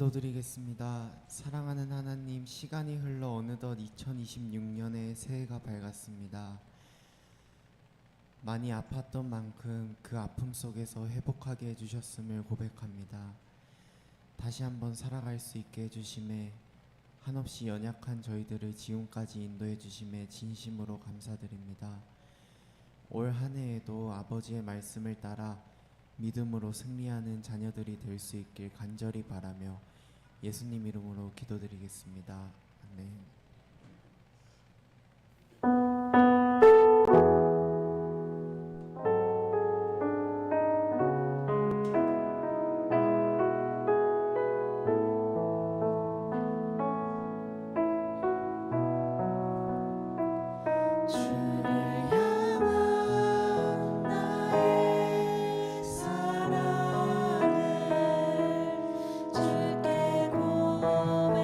기도드리겠습니다. 사랑하는 하나님, 시간이 흘러 어느덧 2026년의 새해가 밝았습니다. 많이 아팠던 만큼 그 아픔 속에서 회복하게 해주셨음을 고백합니다. 다시 한번 살아갈 수 있게 해주심에, 한없이 연약한 저희들을 지금까지 인도해 주심에 진심으로 감사드립니다. 올 한 해에도 아버지의 말씀을 따라 믿음으로 승리하는 자녀들이 될 수 있길 간절히 바라며 예수님 이름으로 기도드리겠습니다. 아멘. 주께 고백하게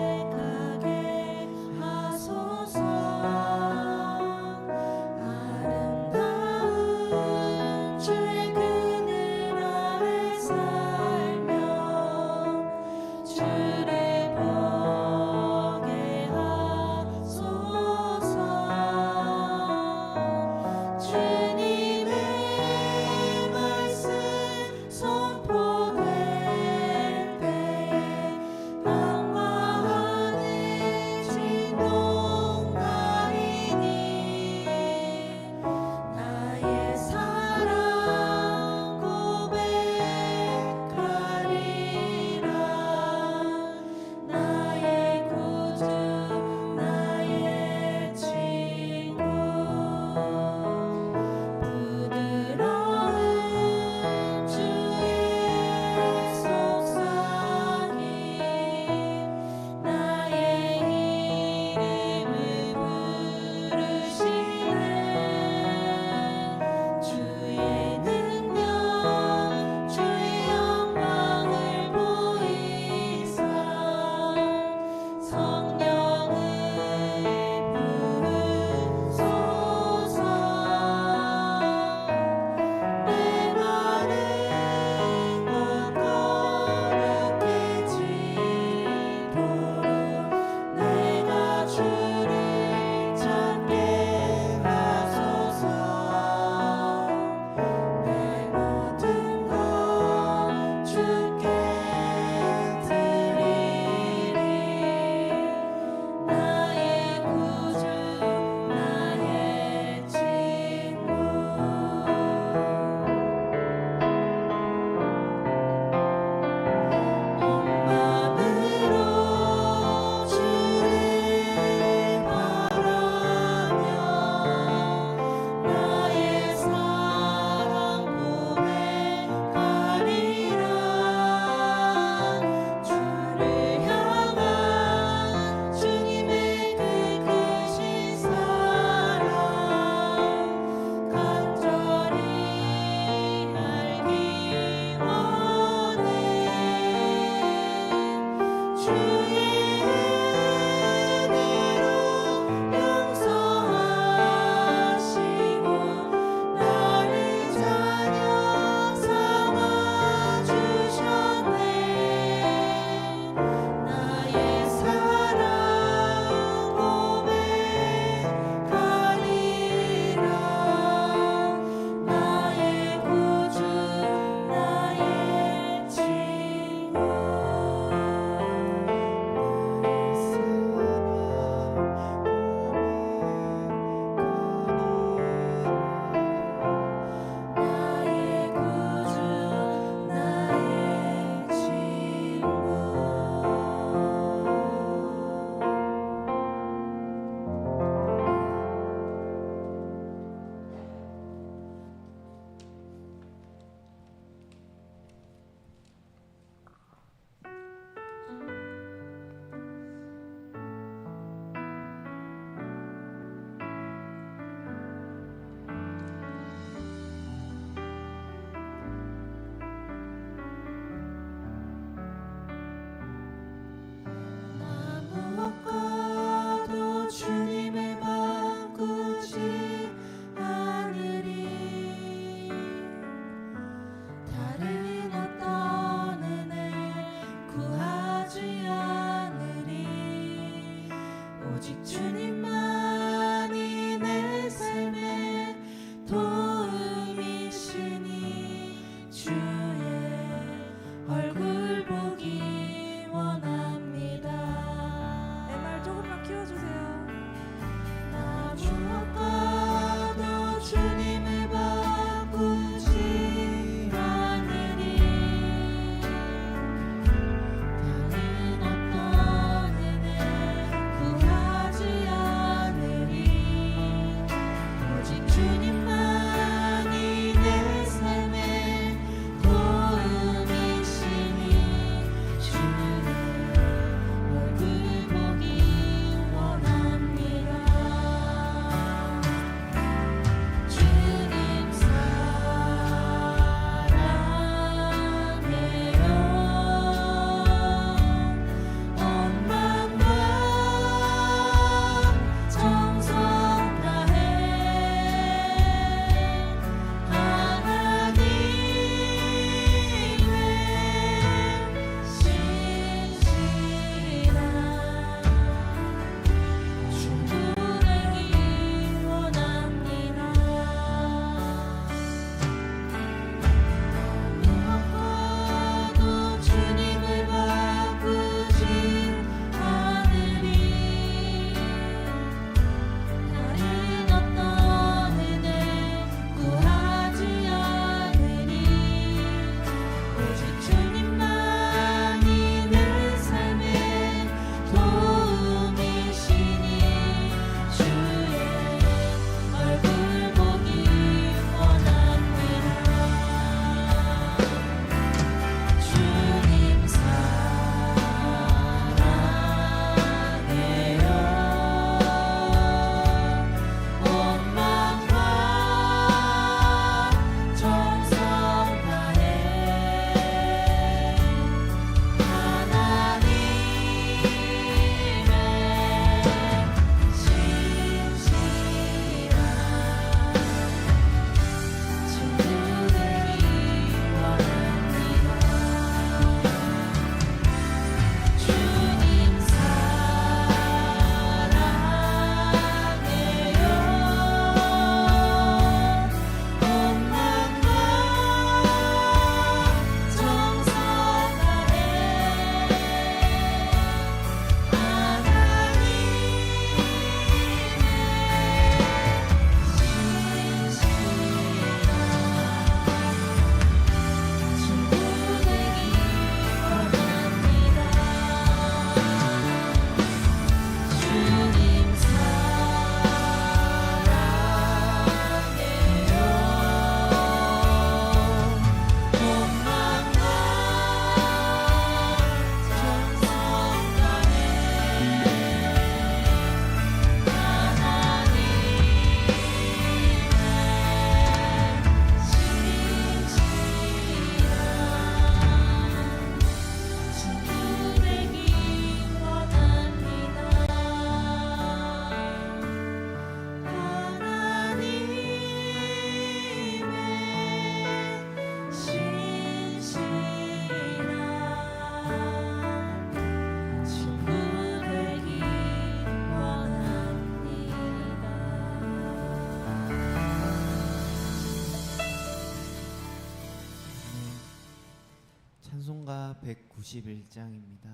찬송가 191장입니다.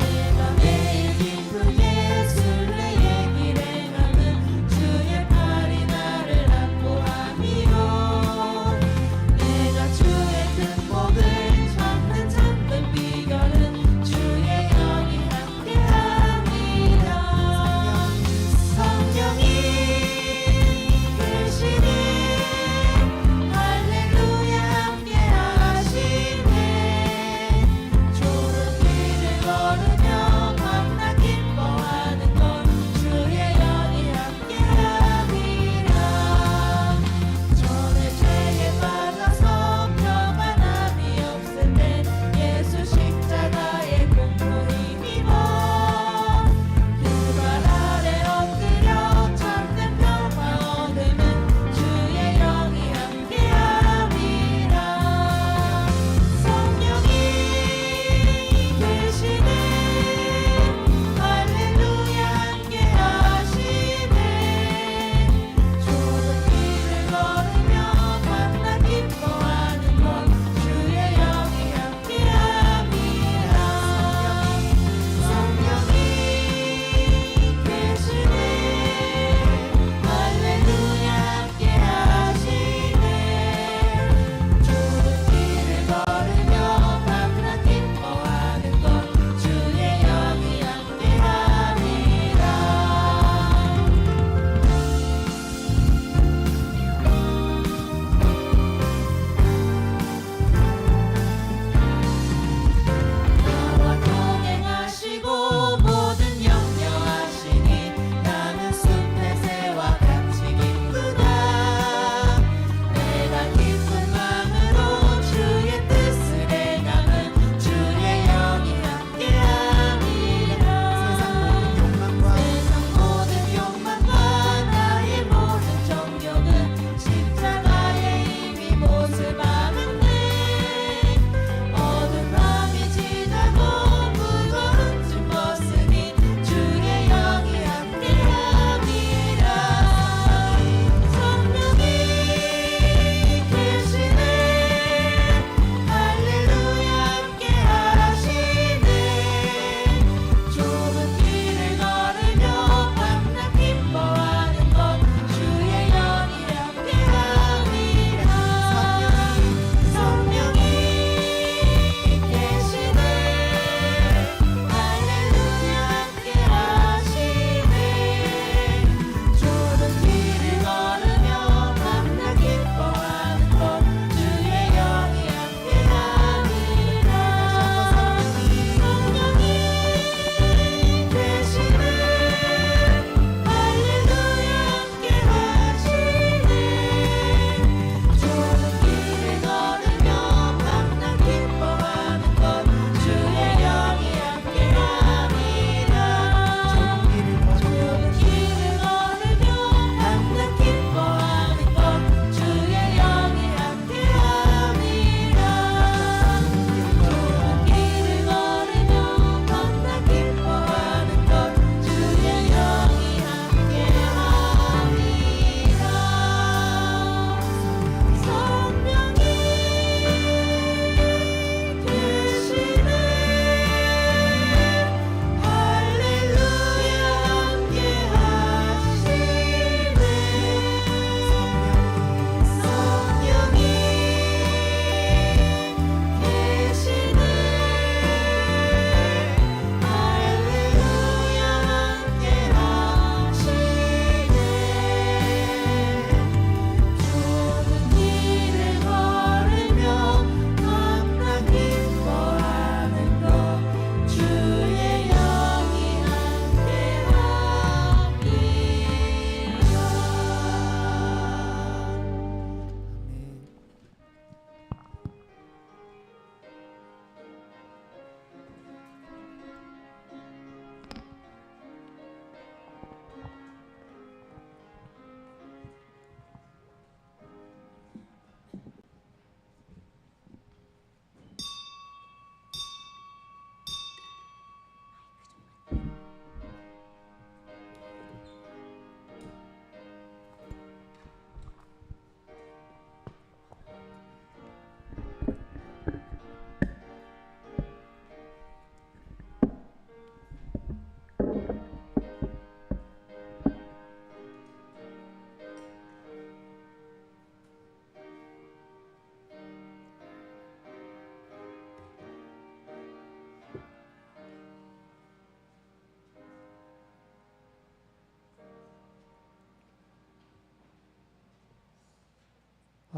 내가 매일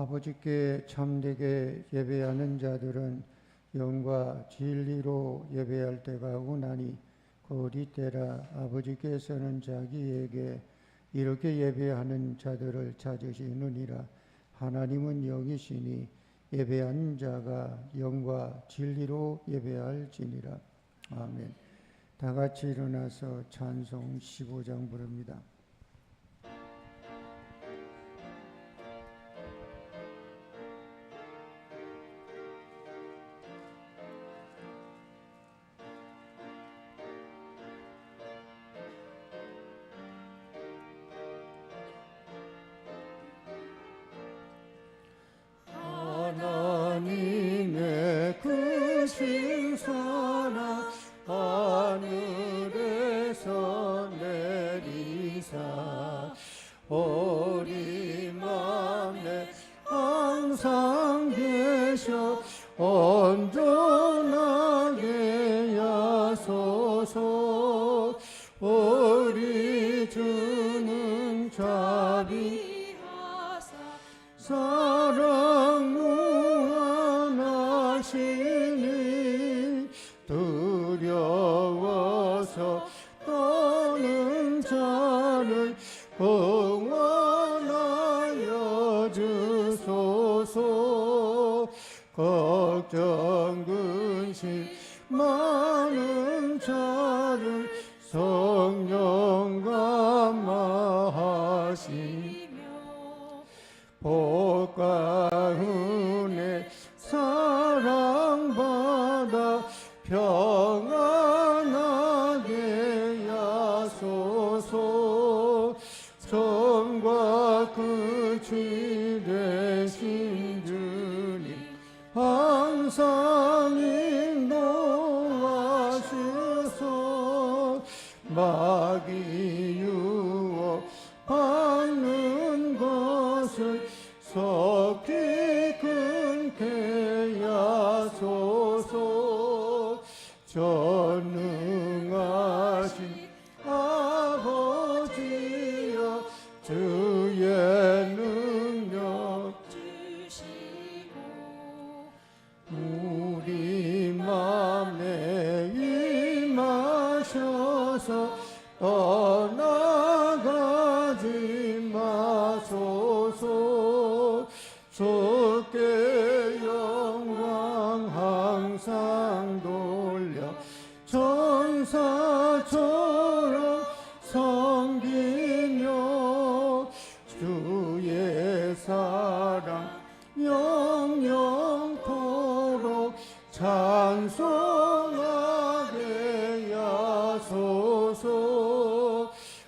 아버지께 참되게 예배하는 자들은 영과 진리로 예배할 때가 오나니 곧 이때라. 아버지께서는 자기에게 이렇게 예배하는 자들을 찾으시느니라. 하나님은 영이시니 예배하는 자가 영과 진리로 예배할지니라. 아멘. 다 같이 일어나서 찬송 15장 부릅니다. 하나님의 크신 사랑 하늘에서 내리사 우리 맘에 항상 계셔 온전하게 하소서. 우리 주는 자비하사 사랑 무한하시니 두려워서 떠는 자를 응원하여 주소서. 걱정 근심 많은 자를 성령 감화하시며 복과 은혜 사랑받아 평안하게 하소서. 정과 끝이 되신 주님 항상 인도하셔서 마귀 유혹 받는 것을 속히 끊게 하소서. 전능하신 아버지여 주의 능력 주시고 우리 맘에 임하셔서 떠나가지 마소서. 주께 영광 항상 돌려 천사처럼 섬기며 주의 사랑 영영토록 찬송하게 하소서.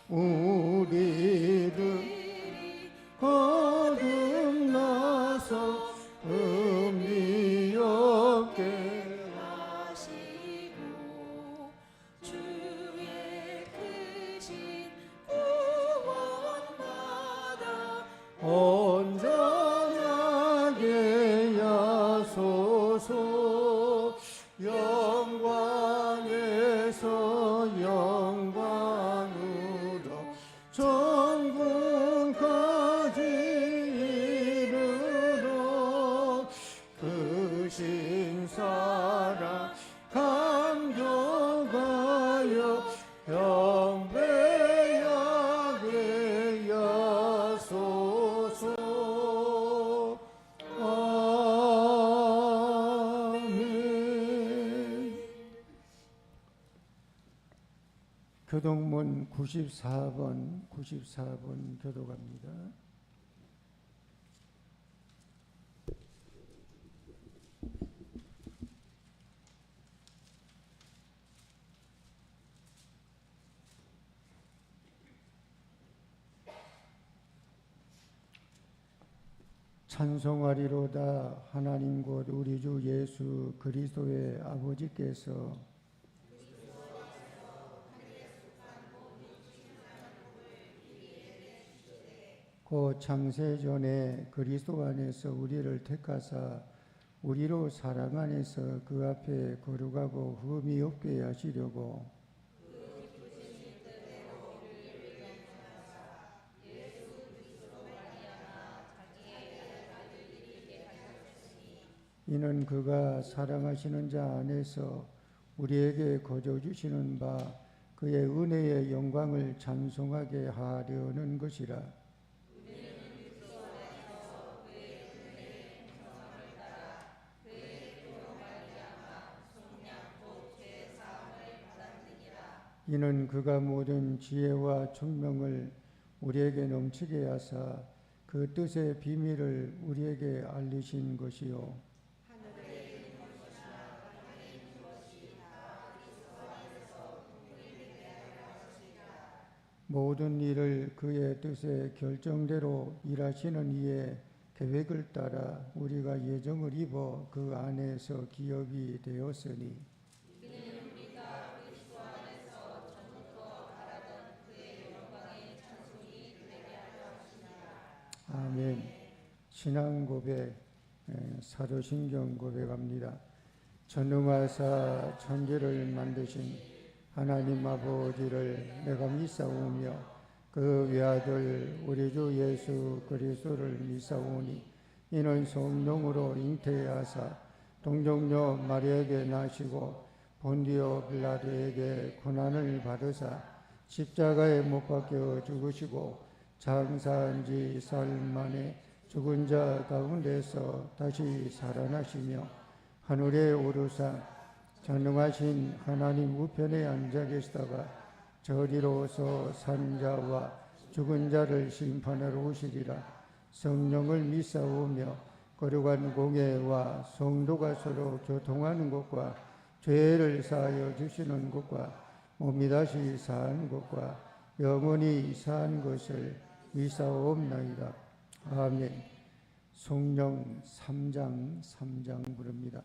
우리를 거듭나서 의미 없게 하시고 주의 크신 구원받아 온전하게 하소서. 영광에서 영광으로 천국까지 이르러 크신 사랑 감격하여 영배하게 하소서. 아멘. 교동문 94번 교도갑니다. 찬송하리로다. 하나님 곧 우리 주 예수 그리스도의 아버지께서 곧 창세전에 그리스도 안에서 우리를 택하사 우리로 사랑 안에서 그 앞에 거룩하고 흠이 없게 하시려고 이는 그가 사랑하시는 자 안에서 우리에게 거저 주시는 바 그의 은혜의 영광을 찬송하게 하려는 것이라. 이는 그가 모든 지혜와 총명을 우리에게 넘치게 하사 그 뜻의 비밀을 우리에게 알리신 것이요 모든 일을 그의 뜻의 결정대로 일하시는 이의 계획을 따라 우리가 예정을 입어 그 안에서 기업이 되었으니 아멘. 신앙 고백, 사도신경 고백합니다. 전능하사 천지를 만드신 하나님 아버지를 내가 믿사오며 그 외아들 우리 주 예수 그리스도를 믿사오니 이는 성령으로 잉태하사 동정녀 마리아에게 나시고 본디오 빌라도에게 고난을 받으사 십자가에 못 박혀 죽으시고 장사한 지 사흘 만에 죽은 자 가운데서 다시 살아나시며 하늘에 오르사 전능하신 하나님 우편에 앉아 계시다가 저리로서 산 자와 죽은 자를 심판하러 오시리라. 성령을 믿사오며 거룩한 공예와 성도가 서로 교통하는 것과 죄를 사하여 주시는 것과 몸이 다시 사는 것과 영원히 사는 것을 믿사옵나이다. 아멘. 성령 3장 부릅니다.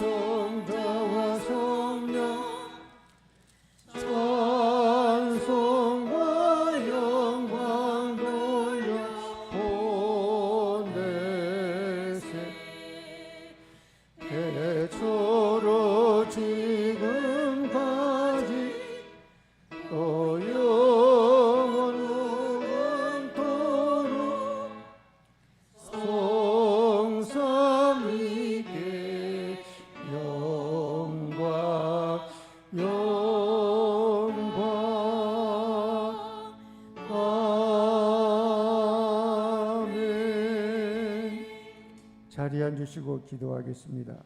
성부성자와 성령 찬송과 영광 돌려 보내세 대초로 지금까지 또 영원 무궁토록 성삼위께 영광 아멘. 자리에 앉으시고 기도하겠습니다.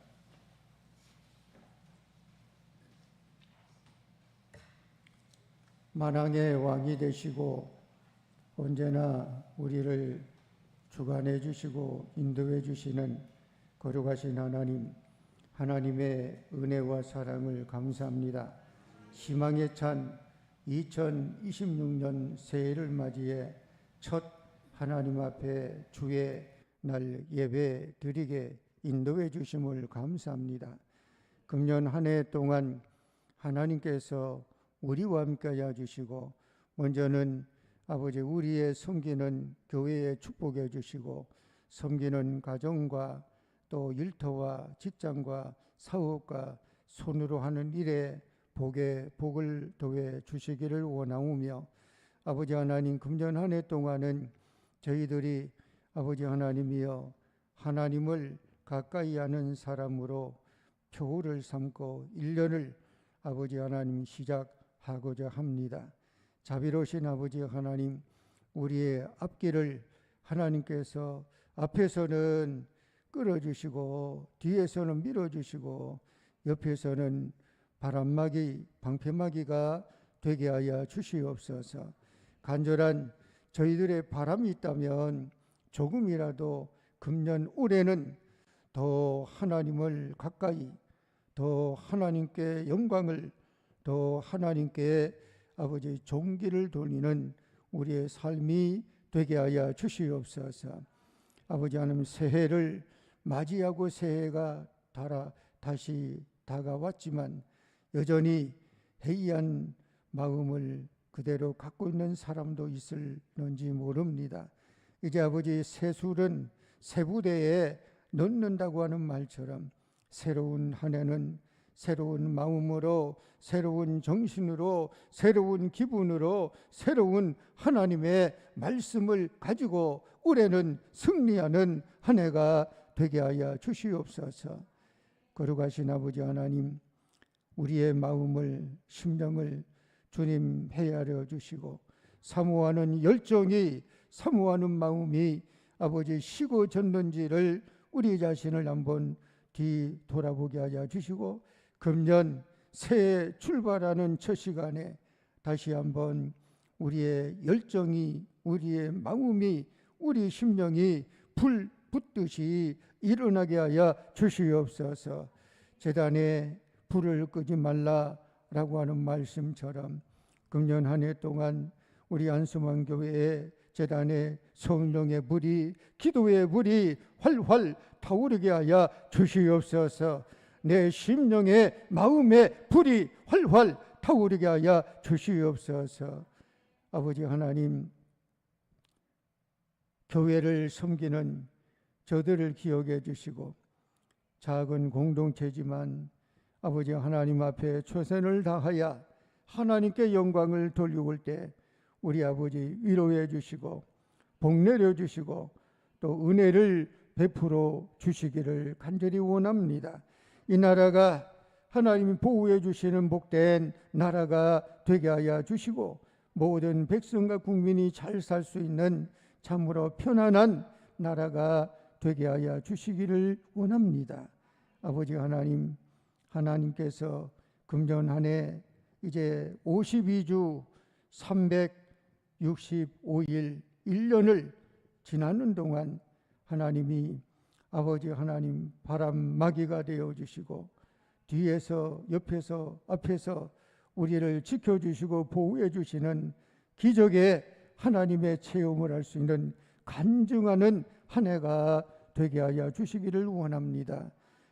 만왕의 왕이 되시고 언제나 우리를 주관해 주시고 인도해 주시는 거룩하신 하나님, 하나님의 은혜와 사랑을 감사합니다. 희망에 찬 2026년 새해를 맞이해 첫 하나님 앞에 주의 날 예배 드리게 인도해 주심을 감사합니다. 금년 한 해 동안 하나님께서 우리와 함께하여 주시고 먼저는 아버지 우리의 섬기는 교회에 축복해 주시고 섬기는 가정과 또 일터와 직장과 사업과 손으로 하는 일에 복을 더해 주시기를 원하오며 아버지 하나님 금년 한 해 동안은 저희들이 아버지 하나님이여 하나님을 가까이 하는 사람으로 표를 삼고 1년을 아버지 하나님 시작하고자 합니다. 자비로우신 아버지 하나님, 우리의 앞길을 하나님께서 앞에서는 끌어주시고 뒤에서는 밀어주시고 옆에서는 바람막이 방패막이가 되게 하여 주시옵소서. 간절한 저희들의 바람이 있다면 조금이라도 금년 올해는 더 하나님을 가까이, 더 하나님께 영광을, 더 하나님께 아버지 종기를 돌리는 우리의 삶이 되게 하여 주시옵소서. 아버지 하나님, 새해를 맞이하고 새해가 다시 다가왔지만 여전히 해이한 마음을 그대로 갖고 있는 사람도 있을는지 모릅니다. 이제 아버지 새술은 새 부대에 넣는다고 하는 말처럼 새로운 한 해는 새로운 마음으로, 새로운 정신으로, 새로운 기분으로, 새로운 하나님의 말씀을 가지고 올해는 승리하는 한 해가 되게 하여 주시옵소서. 거룩하신 아버지 하나님, 우리의 마음을, 심령을 주님 헤아려 주시고 사모하는 열정이, 사모하는 마음이 아버지 식어졌는지를 우리 자신을 한번 뒤돌아보게 하여 주시고, 금년 새해 출발하는 첫 시간에 다시 한번 우리의 열정이, 우리의 마음이, 우리 심령이 불 붙듯이 일어나게 하여 주시옵소서. 제단에 불을 끄지 말라라고 하는 말씀처럼 금년 한 해 동안 우리 안수만 교회의 제단에 성령의 불이, 기도의 불이 활활 타오르게 하여 주시옵소서. 내 심령의 마음의 불이 활활 타오르게 하여 주시옵소서. 아버지 하나님, 교회를 섬기는 저들을 기억해 주시고, 작은 공동체지만 아버지 하나님 앞에 최선을 다하여 하나님께 영광을 돌리올 때 우리 아버지 위로해 주시고 복 내려 주시고 또 은혜를 베풀어 주시기를 간절히 원합니다. 이 나라가 하나님이 보호해 주시는 복된 나라가 되게 하여 주시고 모든 백성과 국민이 잘 살 수 있는 참으로 편안한 나라가 되게 하여 주시기를 원합니다. 아버지 하나님, 하나님께서 금년 한 해 이제 52주 365일 1년을 지나는 동안 하나님이 아버지 하나님 바람막이가 되어 주시고 뒤에서, 옆에서, 앞에서 우리를 지켜주시고 보호해 주시는 기적의 하나님의 체험을 할 수 있는 간증하는 한 해가 되게 하여 주시기를 원합니다.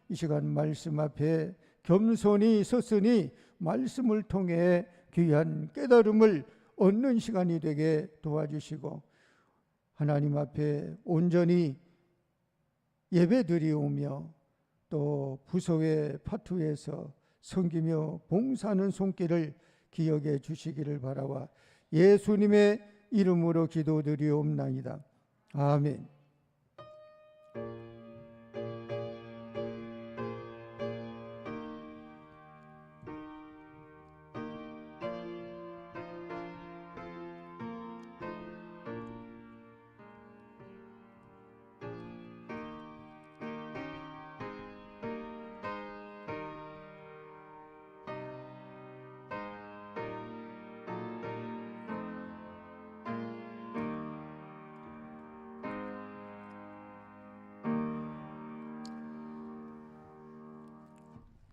이 시간 말씀 앞에 겸손히 섰으니 말씀을 통해 귀한 깨달음을 얻는 시간이 되게 도와주시고 하나님 앞에 온전히 예배드리오며 또 부서의 파투에서 섬기며 봉사하는 손길을 기억해 주시기를 바라와 예수님의 이름으로 기도드리옵나이다. 아멘.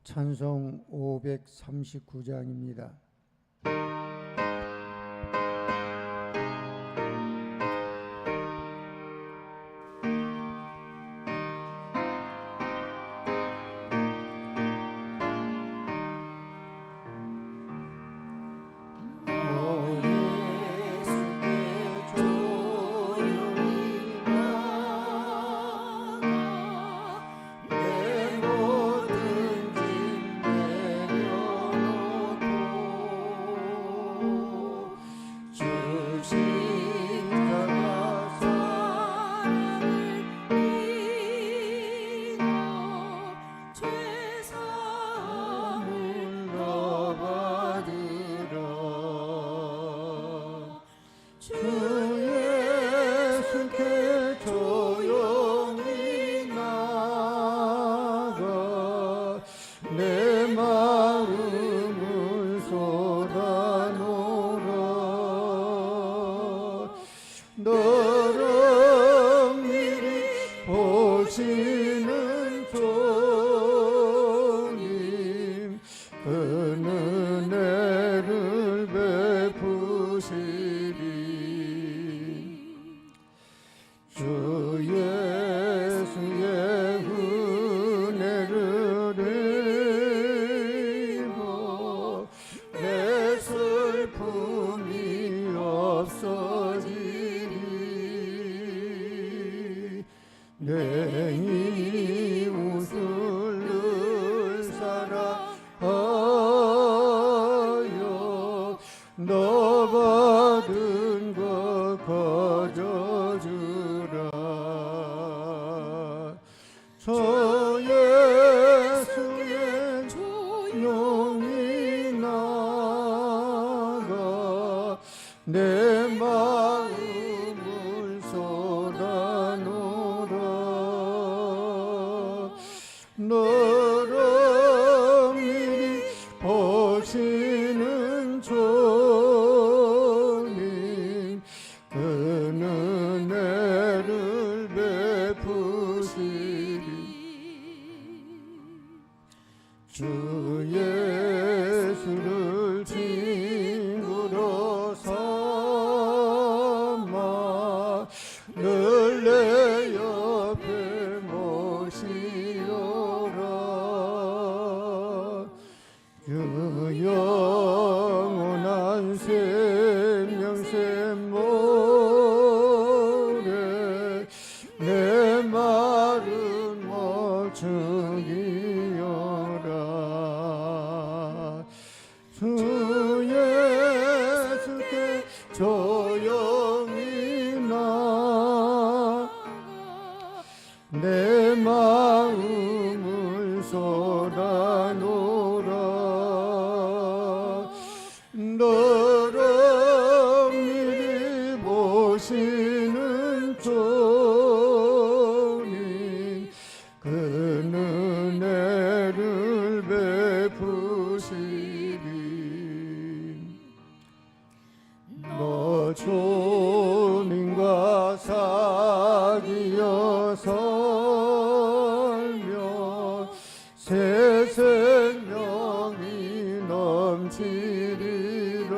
찬송 539장입니다. 너를 미리 보시는 주님 그 은혜를 베푸시리 주 예수의 은혜를 입어 내 슬픔이 없어지리 내 이웃을 늘 너 받은 것 거저주라. 저 예수의 조용히 나가 내 마음을 쏟아놓으라. 너를 미리 보시는 주님 그 은혜를 베푸시리. 주 예수를 친구로 삼아 늘 내 옆에 모시오라. 주 영원한 생명샘 모래 내 마른 목 죽이어라. 주 예수께 조용히 나가 내 마음을 쏟아놓으라. 너를 미리 보시는 주님 그 은혜를 베푸시리. 너 주님과 사귀어 살며 새 생명이 넘치리라.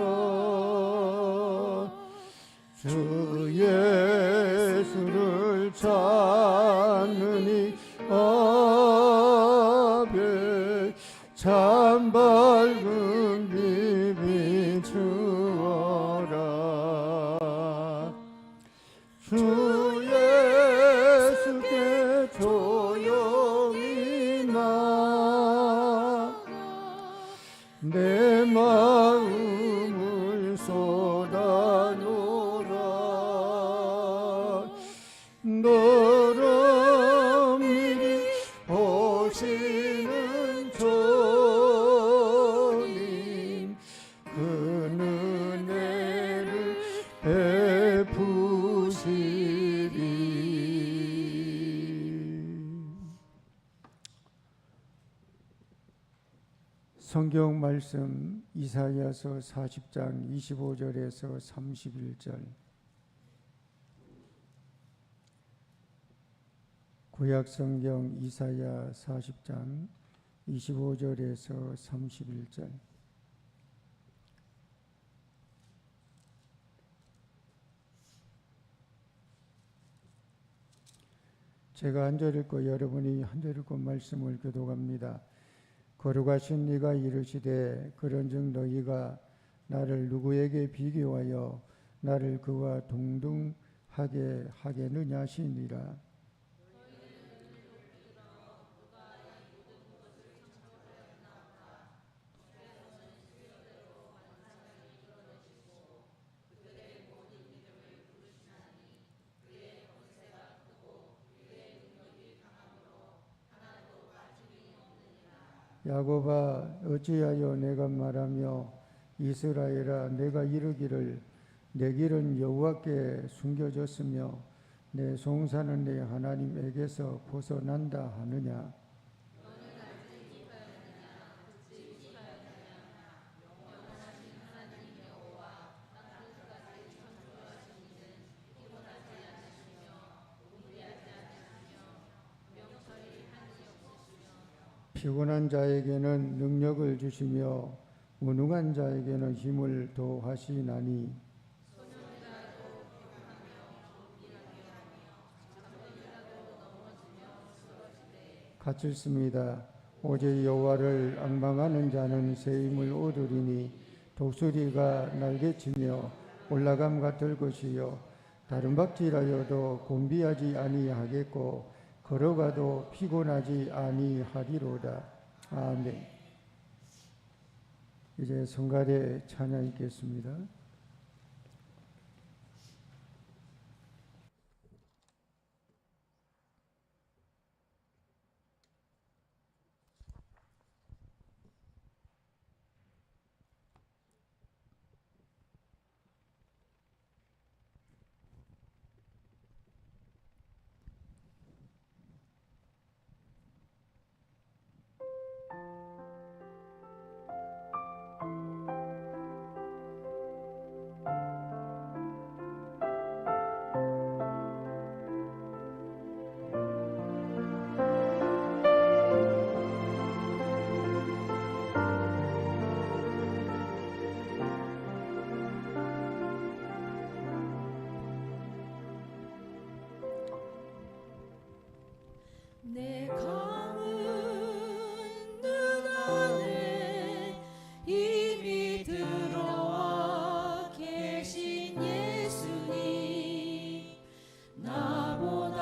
주 예수를 찾는 이 앞에 참 밝은 빛 비추어라. 주 예수께 조용히 나가 내 마음을 쏟아놓으라. 너를 미리 보시는 주님 그 은혜를 베푸시리. 성경 말씀 이사야서 40장 25절에서 31절. 구약 성경 이사야 40장 25절에서 31절. 제가 한 절 읽고 여러분이 한 절 읽고 말씀을 교독합니다. 거룩하신 이가 이르시되 그런즉 너희가 나를 누구에게 비교하여 나를 그와 동등하게 하겠느냐 하시니라. 야곱아 어찌하여 내가 말하며 이스라엘아 내가 이르기를 내 길은 여호와께 숨겨졌으며 내 송사는 내 하나님에게서 벗어난다 하느냐. 피곤한 자에게는 능력을 주시며 무능한 자에게는 힘을 더하시나니. 같이 읽습니다. 오직 여호와를 앙망하는 자는 새 힘을 얻으리니 독수리가 날개치며 올라감 같을 것이요 다른 박질하여도 곤비하지 아니하겠고 걸어가도 피곤하지 아니하리로다. 아멘. 이제 성가대 찬양 있겠습니다. 내 감은 눈 안에 이미 들어와 계신 예수님, 나보다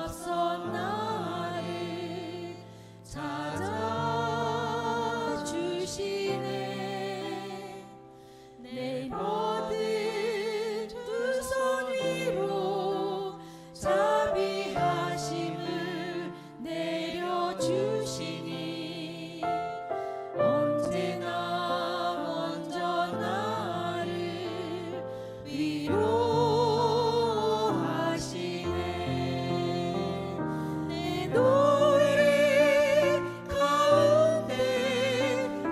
앞선 나를 찾아주시네. 내 모든 두 손 위로 자비하심을 내려주시니 언제나 먼저 나를 위로하시네. 내 노래 가운데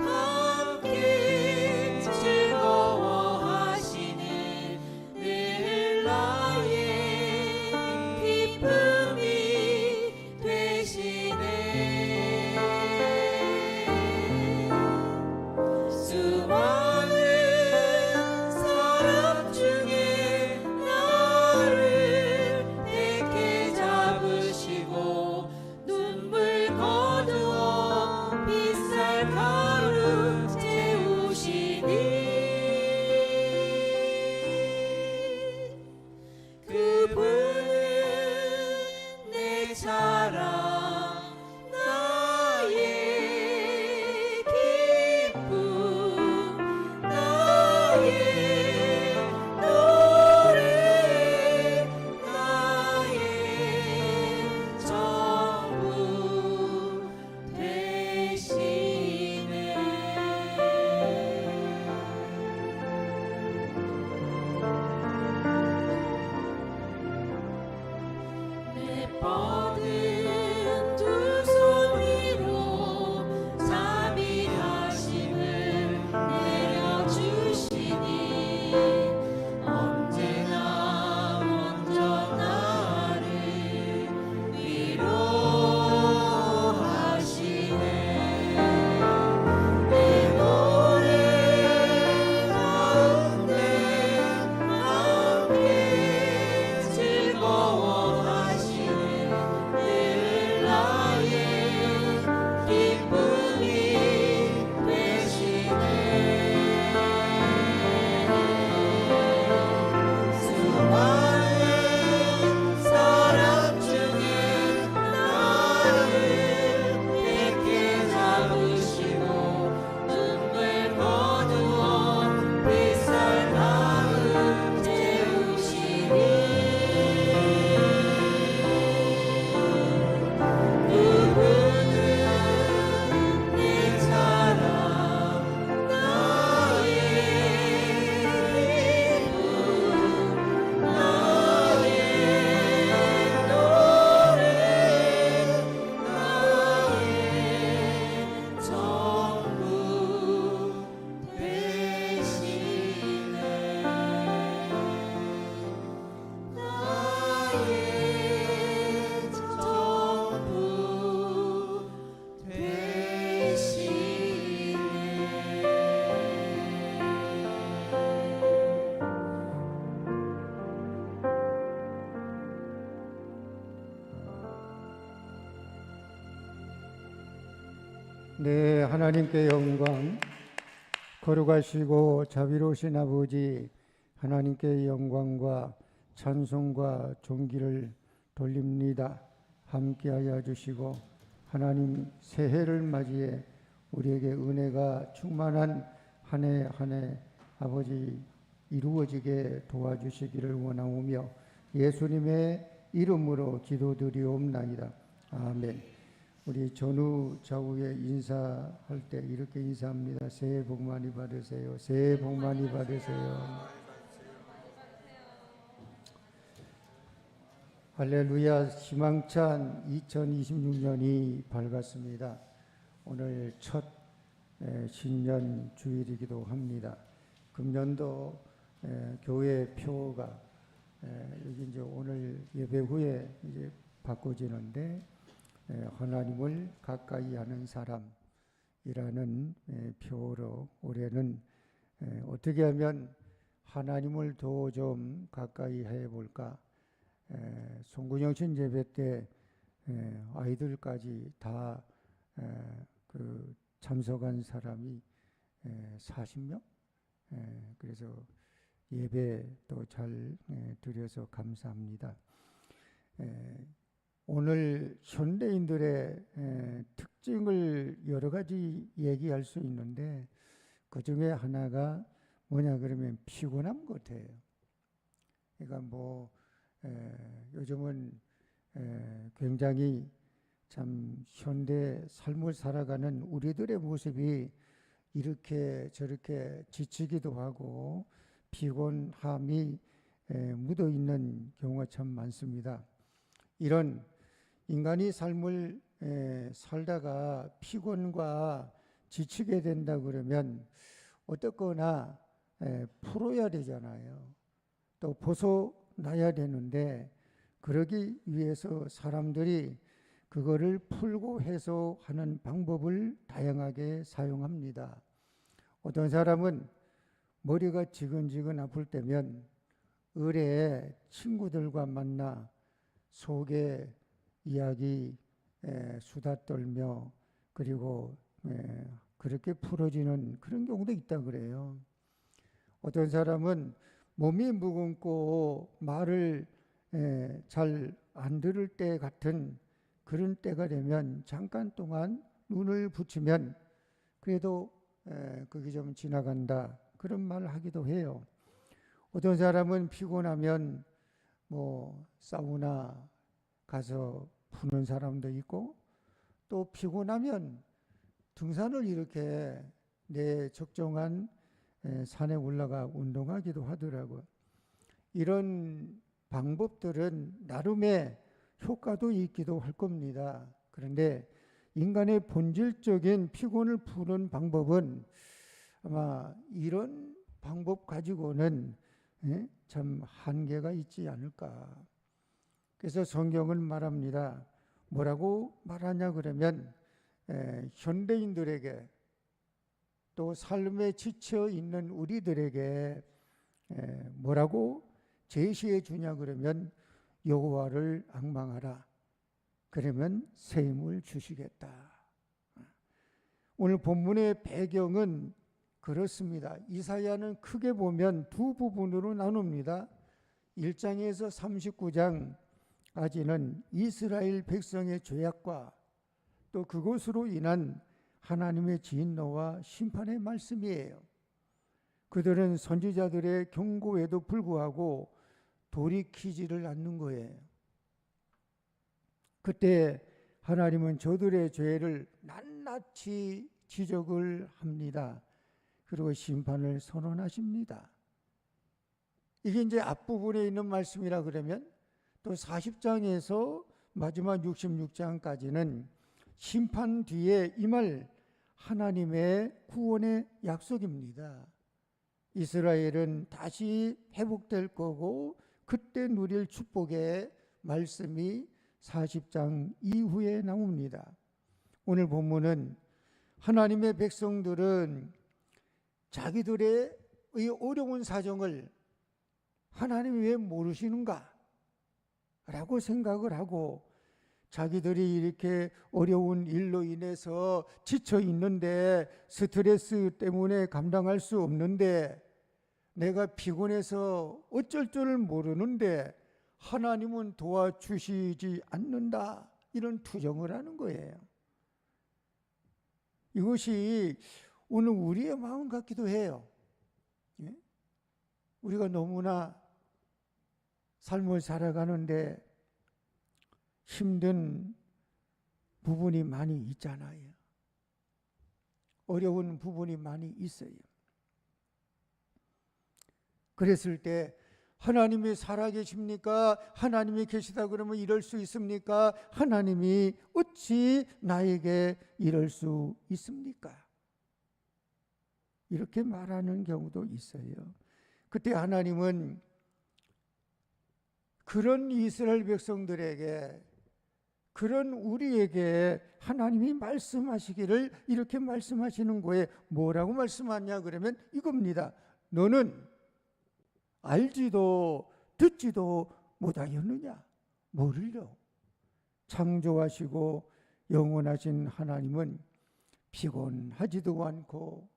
함께 즐거워하시는 늘 나의 기쁨이 되시네. 수많은 사람 중에 나를 택해 잡으시고 눈물 거두어 빗살 가루 채우시니 그분은 내 자랑, 나의 기쁨, 나의 노래, 나의 전부 되시네. 내 뻗은 두 손 위로 자비하심을 내려주시니 언제나 먼저 나를 위로하시네. 내 노래 가운데 함께 즐거워하시는 늘 나의 기쁨이 되시네. 수많은 사람 중에 나를 택해 잡으시고 눈물 거두어 빗살 가루 채우시니 그분은 내 자랑, 나의 기쁨, 나의 노래, 나의 전부 되시네. 나의 전부 네, 하나님께 영광, 거룩하시고 자비로우신 아버지 하나님께 영광과 찬송과 존귀를 돌립니다. 함께하여 주시고 하나님 새해를 맞이해 우리에게 은혜가 충만한 한 해 한 해 아버지 이루어지게 도와주시기를 원하오며 예수님의 이름으로 기도드리옵나이다. 아멘. 우리 전후 좌우에 인사할 때 이렇게 인사합니다. 새해 복 많이 받으세요. 새해 복 많이 받으세요. 할렐루야. 희망찬 2026년이 밝았습니다. 오늘 첫 신년 주일이기도 합니다. 금년도 교회 표가 여기 이제 오늘 예배 후에 이제 바꿔지는데 하나님을 가까이 하는 사람이라는 표로 올해는 어떻게 하면 하나님을 더 좀 가까이 해볼까. 송구영신 예배 때 아이들까지 다 그 참석한 사람이 40명. 그래서 예배도 잘 드려서 감사합니다. 오늘 현대인들의 특징을 여러 가지 얘기할 수 있는데 그 중에 하나가 뭐냐 그러면 피곤함 같아요. 그러니까 뭐 요즘은 굉장히 참 현대 삶을 살아가는 우리들의 모습이 이렇게 저렇게 지치기도 하고 피곤함이 묻어 있는 경우가 참 많습니다. 이런 인간이 삶을 살다가 피곤과 지치게 된다 그러면 어떻거나 풀어야 되잖아요. 또 벗어나야 되는데 그러기 위해서 사람들이 그거를 풀고 해소하는 방법을 다양하게 사용합니다. 어떤 사람은 머리가 지근지근 아플 때면 을에 친구들과 만나 속에 이야기 수다 떨며 그리고 그렇게 풀어지는 그런 경우도 있다 그래요. 어떤 사람은 몸이 무겁고 말을 잘 안 들을 때 같은 그런 때가 되면 잠깐 동안 눈을 붙이면 그래도 그게 좀 지나간다 그런 말을 하기도 해요. 어떤 사람은 피곤하면 뭐 사우나 가서 푸는 사람도 있고 또 피곤하면 등산을 이렇게 내 적정한 산에 올라가 운동하기도 하더라고요. 이런 방법들은 나름의 효과도 있기도 할 겁니다. 그런데 인간의 본질적인 피곤을 푸는 방법은 아마 이런 방법 가지고는 참 한계가 있지 않을까. 그래서 성경은 말합니다. 뭐라고 말하냐 그러면 현대인들에게 또 삶에 지쳐 있는 우리들에게 뭐라고 제시해 주냐 그러면 여호와를 앙망하라. 그러면 새 힘을 주시겠다. 오늘 본문의 배경은 그렇습니다. 이사야는 크게 보면 두 부분으로 나눕니다. 1장에서 39장까지는 이스라엘 백성의 죄악과 또 그것으로 인한 하나님의 진노와 심판의 말씀이에요. 그들은 선지자들의 경고에도 불구하고 돌이키지를 않는 거예요. 그때 하나님은 저들의 죄를 낱낱이 지적을 합니다. 그리고 심판을 선언하십니다. 이게 이제 앞부분에 있는 말씀이라 그러면 또 40장에서 마지막 66장까지는 심판 뒤에 임할 하나님의 구원의 약속입니다. 이스라엘은 다시 회복될 거고 그때 누릴 축복의 말씀이 40장 이후에 나옵니다. 오늘 본문은 하나님의 백성들은 자기들의 어려운 사정을 하나님이 왜 모르시는가? 라고 생각을 하고 자기들이 이렇게 어려운 일로 인해서 지쳐 있는데 스트레스 때문에 감당할 수 없는데 내가 피곤해서 어쩔 줄 모르는데 하나님은 도와주시지 않는다. 이런 투정을 하는 거예요. 이것이 오늘 우리의 마음 같기도 해요. 예? 우리가 너무나 삶을 살아가는데 힘든 부분이 많이 있잖아요. 어려운 부분이 많이 있어요. 그랬을 때 하나님이 살아계십니까? 하나님이 계시다 그러면 이럴 수 있습니까? 하나님이 어찌 나에게 이럴 수 있습니까? 이렇게 말하는 경우도 있어요. 그때 하나님은 그런 이스라엘 백성들에게, 그런 우리에게 하나님이 말씀하시기를 이렇게 말씀하시는 거에 뭐라고 말씀하냐 그러면 이겁니다. 너는 알지도 듣지도 못하였느냐? 뭐를요? 창조하시고 영원하신 하나님은 피곤하지도 않고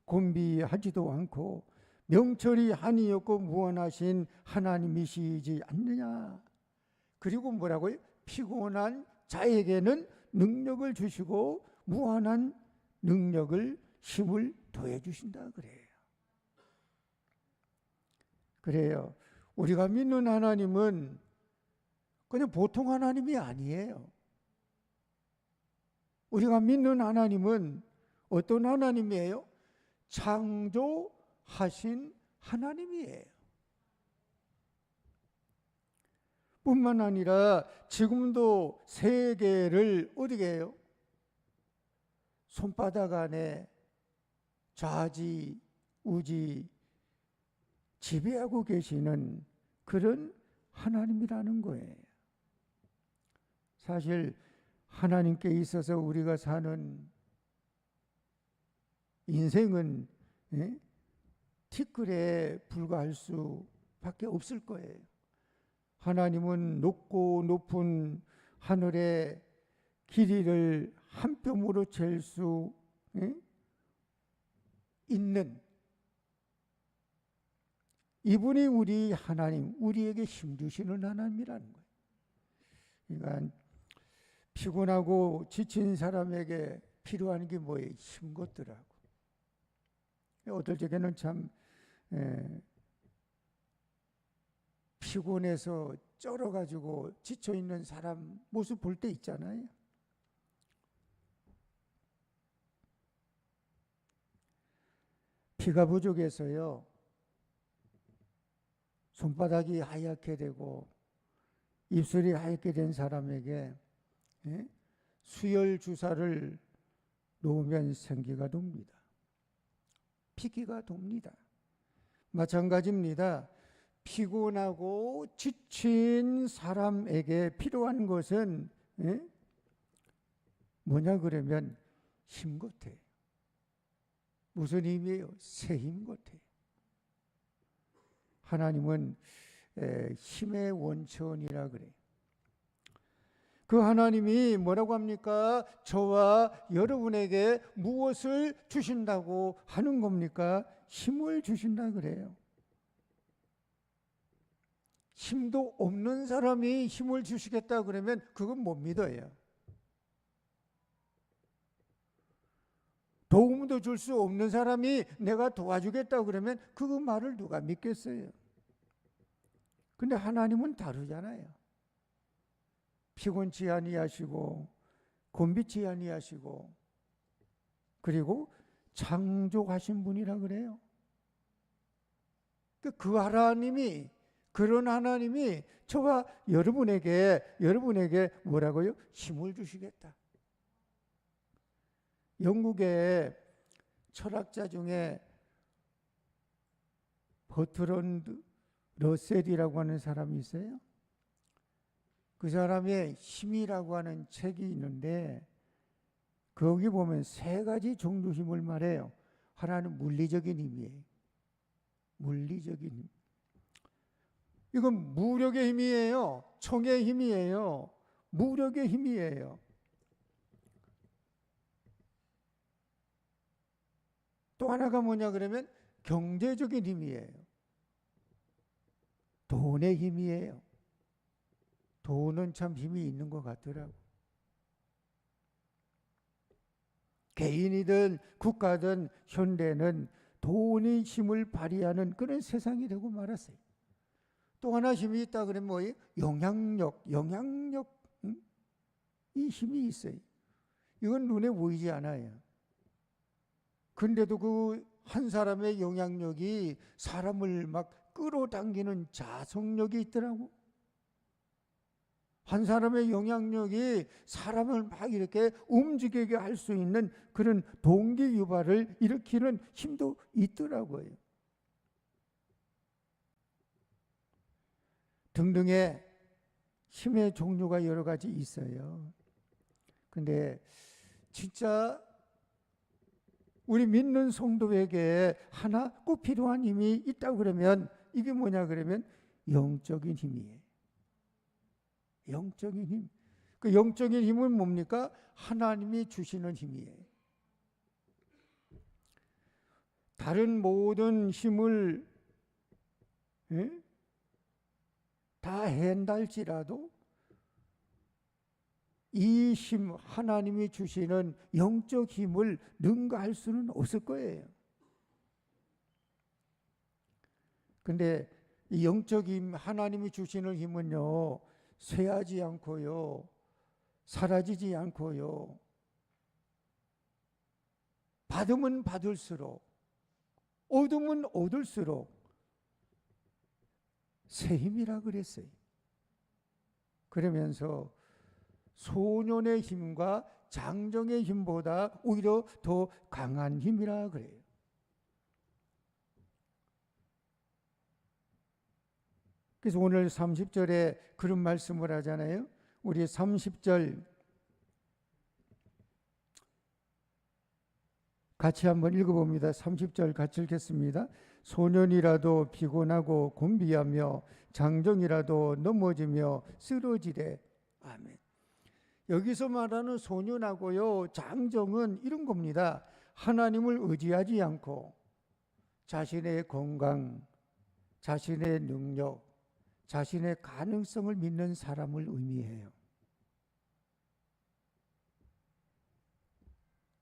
곤비하지도 않고 명철이 한이 없고 무한하신 하나님이시지 않느냐? 그리고 뭐라고요? 피곤한 자에게는 능력을 주시고 무한한 능력을, 힘을 더해 주신다 그래요. 그래요. 우리가 믿는 하나님은 그냥 보통 하나님이 아니에요. 우리가 믿는 하나님은 어떤 하나님이에요? 창조하신 하나님이에요. 뿐만 아니라 지금도 세계를 어디게 해요? 손바닥 안에 좌지우지 지배하고 계시는 그런 하나님이라는 거예요. 사실 하나님께 있어서 우리가 사는 인생은 티끌에 불과할 수밖에 없을 거예요. 하나님은 높고 높은 하늘의 길이를 한 뼘으로 잴 수 있는 이분이 우리 하나님, 우리에게 힘주시는 하나님이라는 거예요. 그러니까 피곤하고 지친 사람에게 필요한 게 뭐예요? 힘 것더라고. 어떨 적에는 참 피곤해서 쩔어가지고 지쳐있는 사람 모습 볼 때 있잖아요. 피가 부족해서요, 손바닥이 하얗게 되고 입술이 하얗게 된 사람에게 수혈 주사를 놓으면 생기가 돕니다. 피기가 돕니다. 마찬가지입니다. 피곤하고 지친 사람에게 필요한 것은 뭐냐 그러면 힘 같아요. 무슨 힘이에요? 새 힘 같아요. 하나님은 힘의 원천이라 그래요. 그 하나님이 뭐라고 합니까? 저와 여러분에게 무엇을 주신다고 하는 겁니까? 힘을 주신다 그래요. 힘도 없는 사람이 힘을 주시겠다 그러면 그건 못 믿어요. 도움도 줄 수 없는 사람이 내가 도와주겠다 그러면 그 말을 누가 믿겠어요? 근데 하나님은 다르잖아요. 피곤치 아니하시고 곤비치 아니하시고 그리고 창조하신 분이라 그래요. 그 하나님이, 그런 하나님이 저와 여러분에게 뭐라고요? 힘을 주시겠다. 영국의 철학자 중에 버트런드 러셀이라고 하는 사람이 있어요. 그 사람의 힘이라고 하는 책이 있는데 거기 보면 세 가지 종류 힘을 말해요. 하나는 물리적인 힘이에요. 물리적인 힘. 이건 무력의 힘이에요. 총의 힘이에요. 무력의 힘이에요. 또 하나가 뭐냐 그러면 경제적인 힘이에요. 돈의 힘이에요. 돈은 참 힘이 있는 것 같더라고. 개인이든 국가든 현대는 돈이 힘을 발휘하는 그런 세상이 되고 말았어요. 또 하나 힘이 있다 그러면 뭐예요? 영향력, 이 힘이 있어요. 이건 눈에 보이지 않아요. 근데도 그 한 사람의 영향력이 사람을 막 끌어당기는 자성력이 있더라고. 한 사람의 영향력이 사람을 막 이렇게 움직이게 할 수 있는 그런 동기 유발을 일으키는 힘도 있더라고요. 등등의 힘의 종류가 여러 가지 있어요. 근데 진짜 우리 믿는 성도에게 하나 꼭 필요한 힘이 있다고 그러면 이게 뭐냐 그러면 영적인 힘이에요. 영적인 힘. 그 영적인 힘은 뭡니까? 하나님이 주시는 힘이에요. 다른 모든 힘을 다 한달지라도 이 힘, 하나님이 주시는 영적 힘을 능가할 수는 없을 거예요. 근데 이 영적 힘, 하나님이 주시는 힘은요, 쇠하지 않고요, 사라지지 않고요, 받으면 받을수록, 얻으면 얻을수록 새 힘이라 그랬어요. 그러면서 소년의 힘과 장정의 힘보다 오히려 더 강한 힘이라 그래요. 그래서 오늘 30절에 그런 말씀을 하잖아요. 우리 30절 같이 한번 읽어봅니다. 30절 같이 읽겠습니다. 소년이라도 피곤하고 곤비하며 장정이라도 넘어지며 쓰러지래. 아멘. 여기서 말하는 소년하고요, 장정은 이런 겁니다. 하나님을 의지하지 않고 자신의 건강, 자신의 능력, 자신의 가능성을 믿는 사람을 의미해요.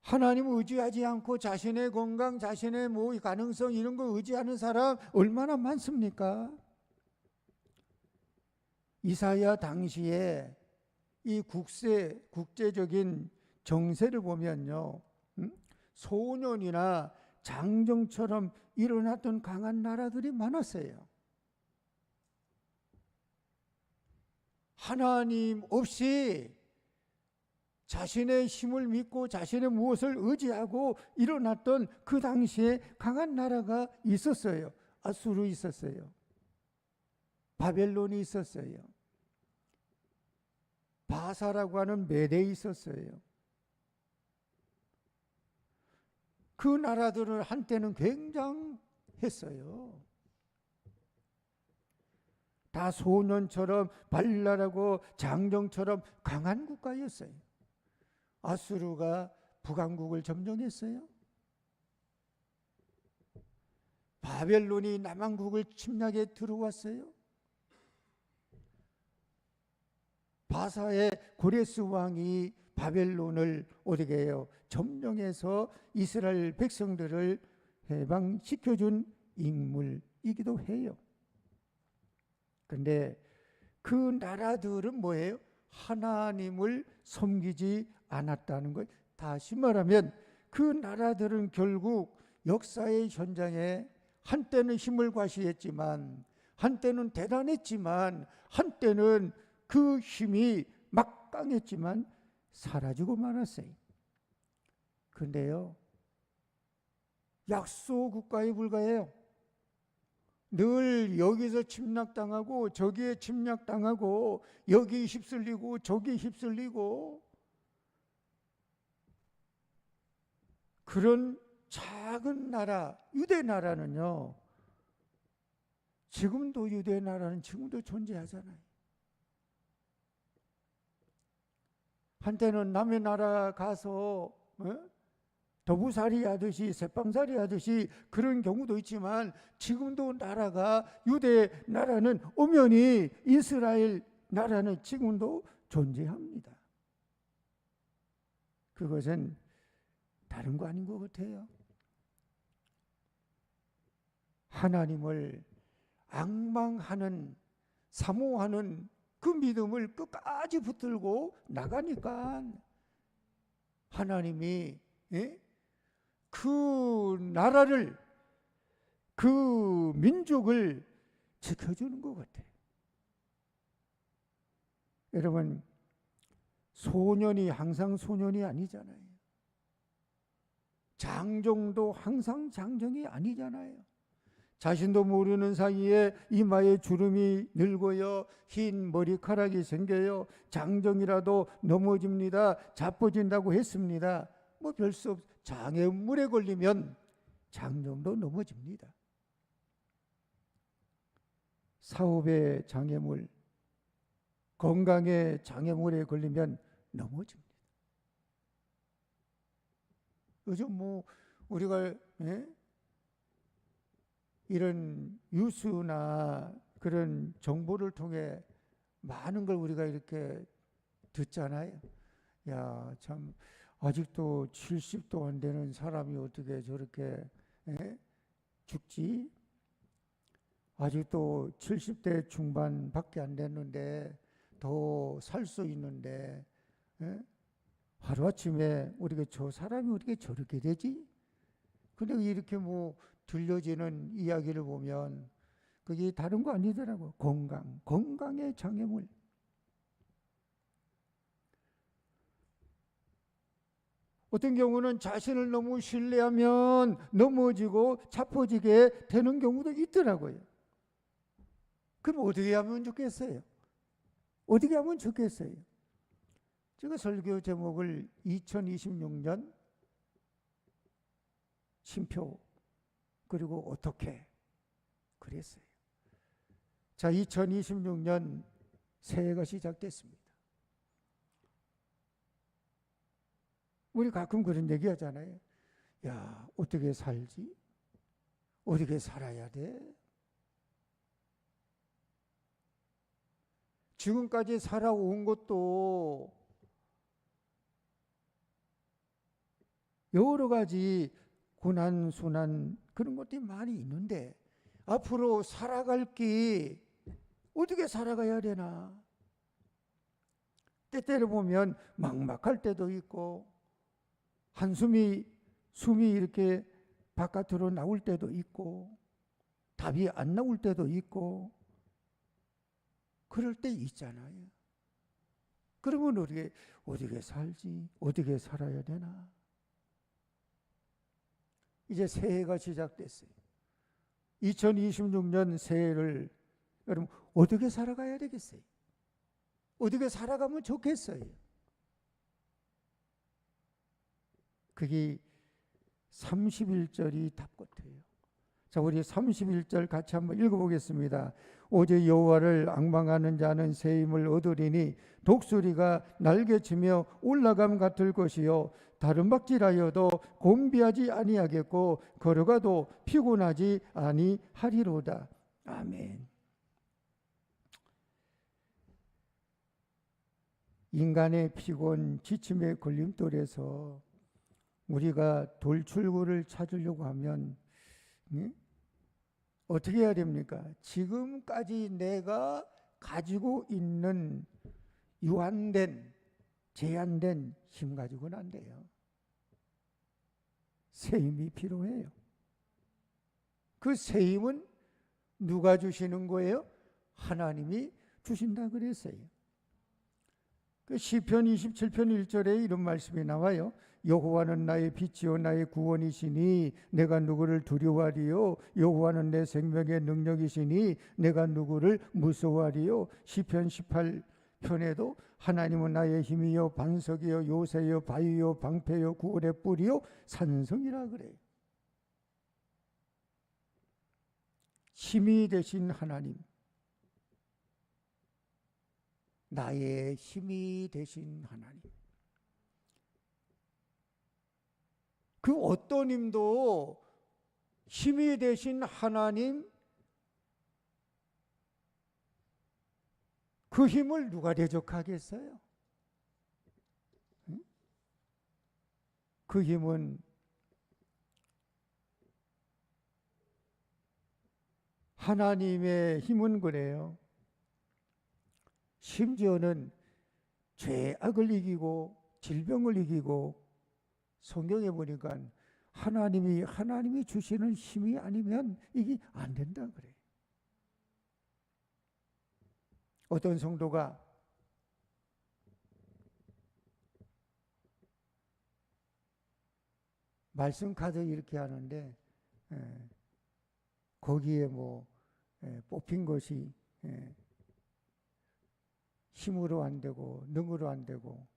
하나님을 의지하지 않고 자신의 건강, 자신의 가능성 이런 거 의지하는 사람 얼마나 많습니까? 이사야 당시에 이 국제적인 정세를 보면요, 소년이나 장정처럼 일어났던 강한 나라들이 많았어요. 하나님 없이 자신의 힘을 믿고 자신의 무엇을 의지하고 일어났던 그 당시에 강한 나라가 있었어요. 아수르 있었어요. 바벨론이 있었어요. 바사라고 하는 메대 있었어요. 그 나라들은 한때는 굉장했어요. 다 소년처럼 발랄하고 장정처럼 강한 국가였어요. 아수르가 북왕국을 점령했어요. 바벨론이 남왕국을 침략해 들어왔어요. 바사의 고레스 왕이 바벨론을 어떻게 해요? 점령해서 이스라엘 백성들을 해방시켜준 인물이기도 해요. 그런데 그 나라들은 뭐예요? 하나님을 섬기지 않았다는 것. 다시 말하면 그 나라들은 결국 역사의 현장에 한때는 힘을 과시했지만, 한때는 대단했지만, 한때는 그 힘이 막강했지만 사라지고 말았어요. 그런데요, 약소 국가에 불과해요. 늘 여기서 침략당하고 저기에 침략당하고 여기 휩쓸리고 저기 휩쓸리고 그런 작은 나라, 유대 나라는요, 지금도 유대 나라는 지금도 존재하잖아요. 한때는 남의 나라 가서 도부살이 하듯이 새빵살이 하듯이 그런 경우도 있지만, 지금도 나라가, 유대 나라는 엄연히 이스라엘 나라는 지금도 존재합니다. 그것은 다른 거 아닌 것 같아요. 하나님을 앙망하는, 사모하는 그 믿음을 끝까지 붙들고 나가니까 하나님이 그 나라를, 그 민족을 지켜주는 것 같아요. 여러분, 소년이 항상 소년이 아니잖아요. 장정도 항상 장정이 아니잖아요. 자신도 모르는 사이에 이마에 주름이 늘고요, 흰 머리카락이 생겨요, 장정이라도 넘어집니다, 자빠진다고 했습니다. 뭐 별 수 없, 장애물에 걸리면 장정도 넘어집니다. 사업의 장애물, 건강의 장애물에 걸리면 넘어집니다. 요즘 뭐 우리가 이런 뉴스나 그런 정보를 통해 많은 걸 우리가 이렇게 듣잖아요. 야, 참 아직도 70도 안 되는 사람이 어떻게 저렇게 죽지? 아직도 70대 중반밖에 안 됐는데 더 살 수 있는데 하루아침에 우리가 저 사람이 어떻게 저렇게 되지? 근데 이렇게 뭐 들려지는 이야기를 보면 그게 다른 거 아니더라고. 건강의 장애물. 어떤 경우는 자신을 너무 신뢰하면 넘어지고 자빠지게 되는 경우도 있더라고요. 그럼 어떻게 하면 좋겠어요? 어떻게 하면 좋겠어요? 제가 설교 제목을 2026년 쉼표 그리고 어떻게 그랬어요. 자, 2026년 새해가 시작됐습니다. 우리 가끔 그런 얘기 하잖아요. 야, 어떻게 살지? 어떻게 살아야 돼? 지금까지 살아온 것도 여러 가지 고난, 순환 그런 것들이 많이 있는데 앞으로 살아갈 길 어떻게 살아가야 되나? 때때로 보면 막막할 때도 있고 숨이 이렇게 바깥으로 나올 때도 있고 답이 안 나올 때도 있고 그럴 때 있잖아요. 그러면 우리가 어떻게 살지? 어떻게 살아야 되나? 이제 새해가 시작됐어요. 2026년 새해를 여러분 어떻게 살아가야 되겠어요? 어떻게 살아가면 좋겠어요? 그게 31절이 답 같아요. 자, 우리 31절 같이 한번 읽어보겠습니다. 오직 여호와를 앙망하는 자는 새 힘을 얻으리니 독수리가 날개치며 올라감 같을 것이요 다름박질하여도 곤비하지 아니하겠고 걸어가도 피곤하지 아니하리로다. 아멘. 인간의 피곤, 지침의 걸림돌에서 우리가 돌출구를 찾으려고 하면 어떻게 해야 됩니까? 지금까지 내가 가지고 있는 유한된, 제한된 힘 가지고는 안 돼요. 새 힘이 필요해요. 그 새 힘은 누가 주시는 거예요? 하나님이 주신다 그랬어요. 그 시편 27편 1절에 이런 말씀이 나와요. 여호와는 나의 빛이요 나의 구원이시니 내가 누구를 두려워하리요? 여호와는 내 생명의 능력이시니 내가 누구를 무서워하리요? 시편 18편에도 하나님은 나의 힘이요 반석이요 요새요 바위요 방패요 구원의 뿔이요 산성이라 그래요. 힘이 되신 하나님, 나의 힘이 되신 하나님. 그 어떤 힘도 힘이 되신 하나님, 그 힘을 누가 대적하겠어요? 그 힘은 하나님의 힘은 그래요. 심지어는 죄악을 이기고 질병을 이기고 성경에 보니까 하나님이 주시는 힘이 아니면 이게 안 된다 그래요. 어떤 성도가 말씀 카드 이렇게 하는데 거기에 뽑힌 것이 힘으로 안 되고 능으로 안 되고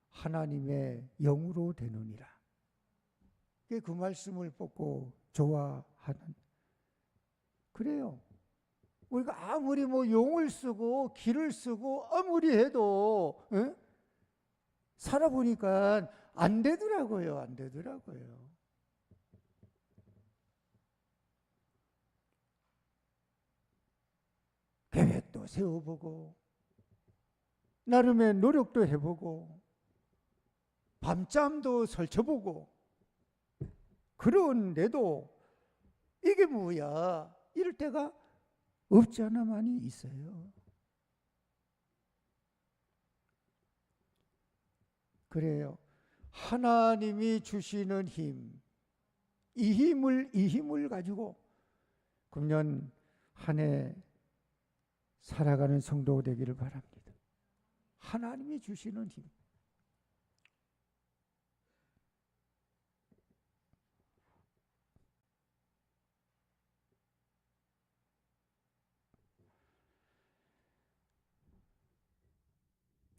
하나님의 영으로 되느니라. 그 말씀을 뽑고 좋아하는. 그래요. 우리가 아무리 용을 쓰고 기를 쓰고 아무리 해도 살아보니까 안 되더라고요. 안 되더라고요. 계획도 세워보고 나름의 노력도 해보고 밤잠도 설쳐보고 그런데도 이게 뭐야 이럴 때가 없지 않아 많이 있어요. 그래요. 하나님이 주시는 힘, 이 힘을 가지고 금년 한 해 살아가는 성도 되기를 바랍니다. 하나님이 주시는 힘.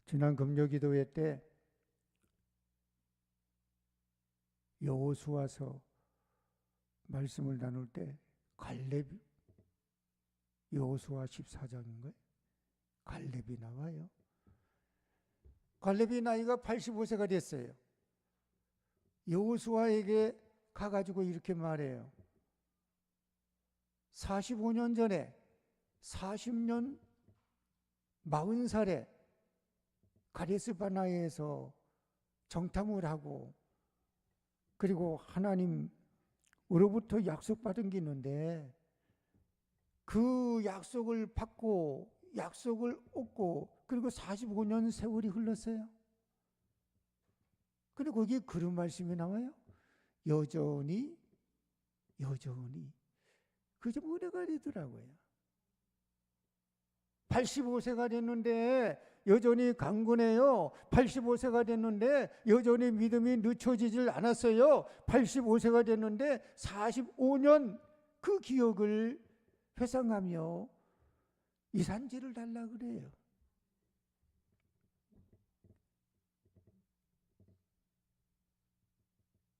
지난 금요기도회 때 여호수아서 말씀을 나눌 때 갈렙 여호수아 14장인가요? 갈렙이 나와요. 갈렙이 나이가 85세가 됐어요. 여호수아에게 가가지고 이렇게 말해요. 45년 전에 40년 40살에 가데스 바네아에서 정탐을 하고 그리고 하나님으로부터 약속받은 게 있는데 그 약속을 받고 약속을 얻고 그리고 45년 세월이 흘렀어요. 근데 거기에 그런 말씀이 나와요. 여전히 그게 좀 은혜가 되더라고요. 85세가 됐는데 여전히 강건해요. 85세가 됐는데 여전히 믿음이 늦춰지질 않았어요. 85세가 됐는데 45년 그 기억을 회상하며 이산지를 달라 그래요.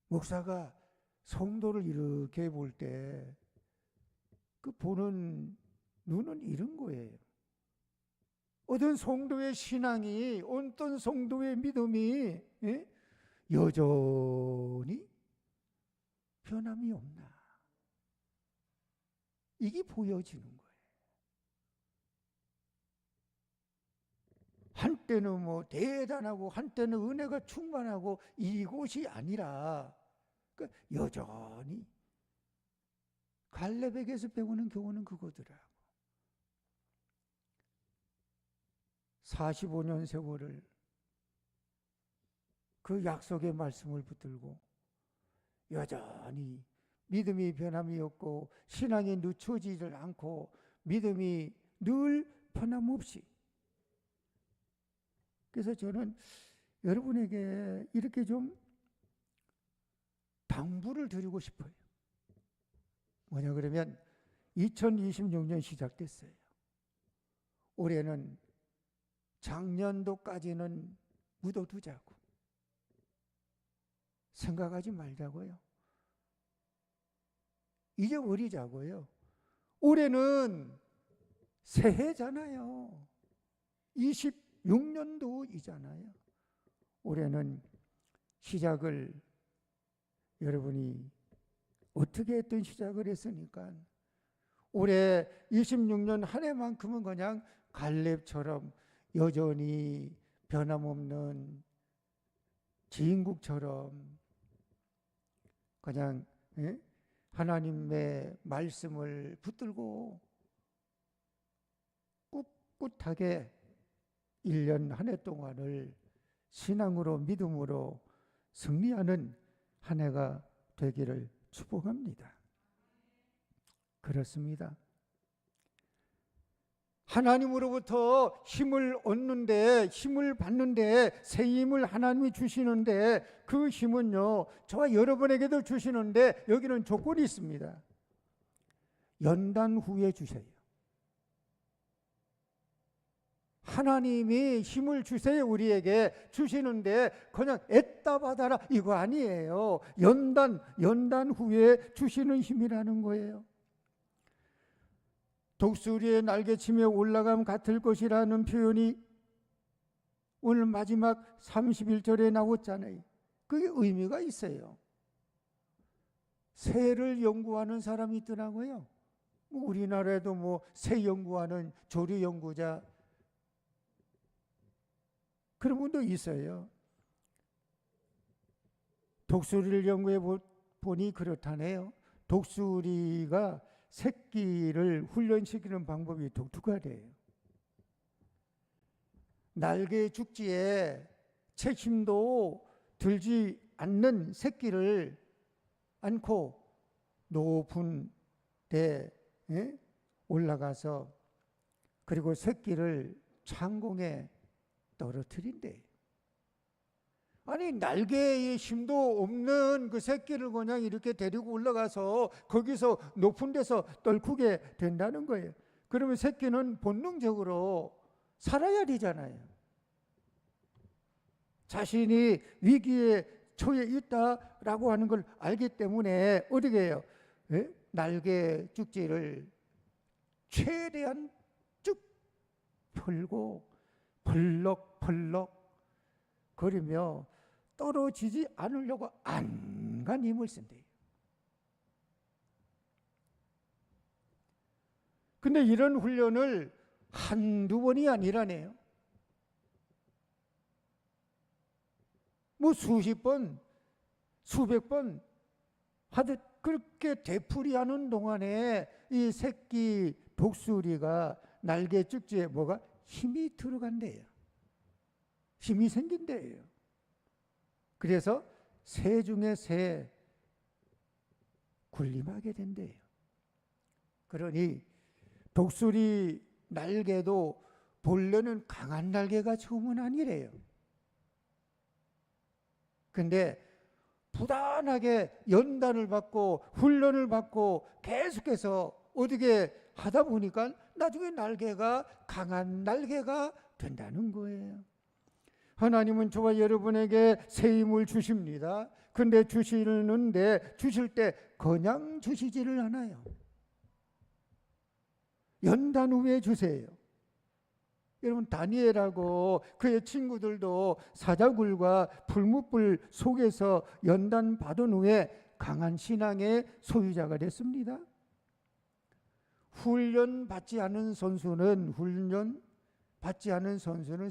목사가 성도를 이렇게 볼 때 그 보는 눈은 이런 거예요. 어떤 성도의 신앙이, 어떤 성도의 믿음이 여전히 변함이 없나. 이게 보여지는 거예요. 한때는 대단하고 한때는 은혜가 충만하고 이곳이 아니라 그러니까 여전히 갈렙에게서 배우는 교훈은 그거더라고. 45년 세월을 그 약속의 말씀을 붙들고 여전히 믿음이 변함이 없고 신앙이 늦춰지질 않고 믿음이 늘 변함없이. 그래서 저는 여러분에게 이렇게 좀 당부를 드리고 싶어요. 뭐냐 그러면 2026년 시작됐어요. 올해는 작년도까지는 묻어두자고. 생각하지 말자고요. 잊어버리자고요. 올해는 새해잖아요. 26년도이잖아요. 올해는 시작을 여러분이 어떻게 했던 시작을 했으니까 올해 26년 한 해만큼은 그냥 갈렙처럼 여전히 변함없는 지인국처럼 그냥 하나님의 말씀을 붙들고 꿋꿋하게 1년 한 해 동안을 신앙으로 믿음으로 승리하는 한 해가 되기를 축복합니다. 그렇습니다. 하나님으로부터 힘을 얻는데, 힘을 받는데, 새 힘을 하나님이 주시는데, 그 힘은요 저와 여러분에게도 주시는데 여기는 조건이 있습니다. 연단 후에 주세요. 하나님이 힘을 주세요. 우리에게 주시는데 그냥 애따 받아라 이거 아니에요. 연단 후에 주시는 힘이라는 거예요. 독수리의 날개치며 올라감 같을 것이라는 표현이 오늘 마지막 31절에 나왔잖아요. 그게 의미가 있어요. 새를 연구하는 사람이 있더라고요. 우리나라에도 새 연구하는 조류 연구자 그런 분도 있어요. 독수리를 연구해 보니 그렇다네요. 독수리가 새끼를 훈련시키는 방법이 독특하대요. 날개 죽지에 책임도 들지 않는 새끼를 안고 높은 데에 올라가서 그리고 새끼를 창공에 떨어뜨린대. 아니 날개에 힘도 없는 그 새끼를 그냥 이렇게 데리고 올라가서 거기서 높은 데서 떨구게 된다는 거예요. 그러면 새끼는 본능적으로 살아야 되잖아요. 자신이 위기에 처해 있다라고 하는 걸 알기 때문에 어떻게 해요? 날개 쭉지를 최대한 쭉 펴고 펄럭펄럭 거리며 떨어지지 않으려고 안간 힘을 쓴대요. 근데 이런 훈련을 한두 번이 아니라네요. 수십 번, 수백 번 하듯 그렇게 되풀이하는 동안에 이 새끼 독수리가 날개 쭉지에 뭐가 힘이 들어간대요. 힘이 생긴대요. 그래서 새 중에 새 군림하게 된대요. 그러니 독수리 날개도 본래는 강한 날개가 처음은 아니래요. 근데 부단하게 연단을 받고 훈련을 받고 계속해서 어떻게 하다 보니까 나중에 날개가 강한 날개가 된다는 거예요. 하나님은 저와 여러분에게 새 힘을 주십니다. 근데 주시는데 주실 때 그냥 주시지를 않아요. 연단 후에 주세요. 여러분 다니엘하고 그의 친구들도 사자굴과 풀무불 속에서 연단 받은 후에 강한 신앙의 소유자가 됐습니다. 훈련 받지 않은 선수는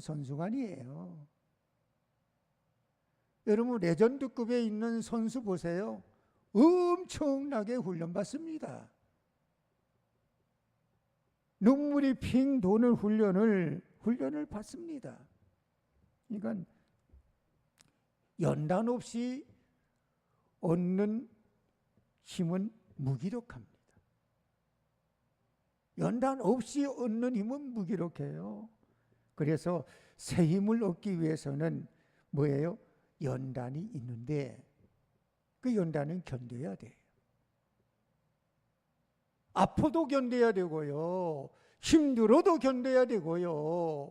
선수가 아니에요. 여러분 레전드급에 있는 선수 보세요. 엄청나게 훈련받습니다. 눈물이 핑 도는 훈련을 받습니다. 그러니까 연단 없이 얻는 힘은 무기력합니다. 연단 없이 얻는 힘은 무기력해요. 그래서 새 힘을 얻기 위해서는 뭐예요? 연단이 있는데 그 연단은 견뎌야 돼요. 아파도 견뎌야 되고요. 힘들어도 견뎌야 되고요.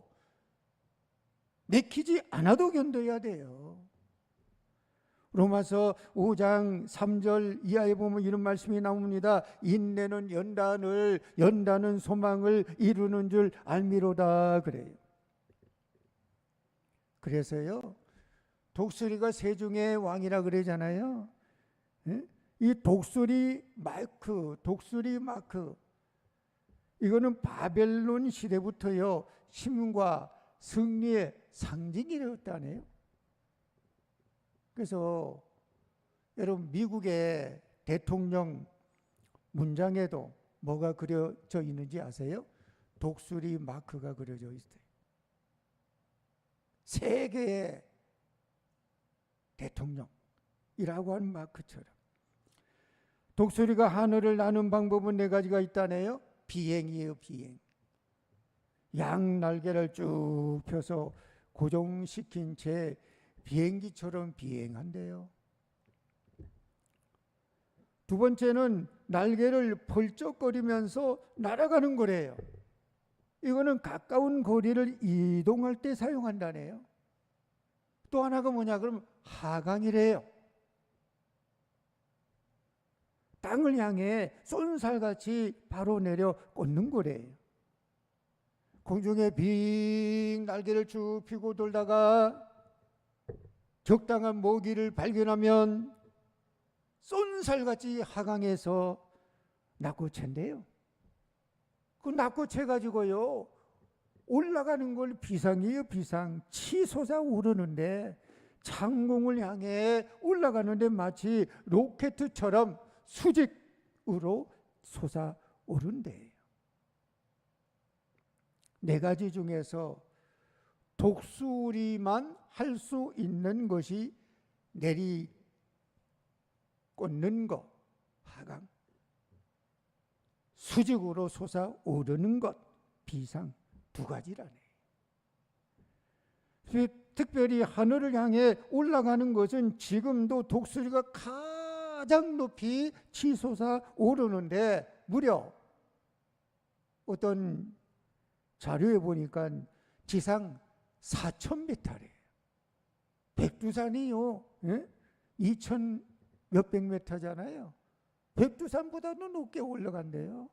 내키지 않아도 견뎌야 돼요. 로마서 5장 3절 이하에 보면 이런 말씀이 나옵니다. 인내는 연단은 소망을 이루는 줄 알미로다 그래요. 그래서요. 독수리가 새 중의 왕이라 그러잖아요. 이 독수리 마크 이거는 바벨론 시대부터요 힘과 승리의 상징이었다네요. 그래서 여러분 미국의 대통령 문장에도 뭐가 그려져 있는지 아세요? 독수리 마크가 그려져 있어요. 세계의 대통령이라고 하는 마크처럼. 독수리가 하늘을 나는 방법은 4가지가 있다네요. 비행이에요, 비행. 양 날개를 쭉 펴서 고정시킨 채 비행기처럼 비행한대요. 두 번째는 날개를 펄쩍거리면서 날아가는 거래요. 이거는 가까운 거리를 이동할 때 사용한다네요. 또 하나가 뭐냐 그러면 하강이래요. 땅을 향해 쏜살같이 바로 내려 꽂는 거래요. 공중에 빙 날개를 쭉 펴고 돌다가 적당한 모기를 발견하면 쏜살같이 하강해서 낚고채인데요. 그 낚고채 가지고요 올라가는 걸 비상이에요. 비상. 치솟아 오르는데 창공을 향해 올라가는데 마치 로켓처럼 수직으로 솟아오른대요. 4가지 중에서 독수리만 할 수 있는 것이 내리꽂는 것, 하강. 수직으로 솟아오르는 것, 비상. 2가지라네. 특별히 하늘을 향해 올라가는 것은 지금도 독수리가 가장 높이 치솟아 오르는데 무려 어떤 자료에 보니까 지상 4,000m래요. 백두산이요, 2,000 몇백 미터잖아요. 백두산보다도 높게 올라간대요.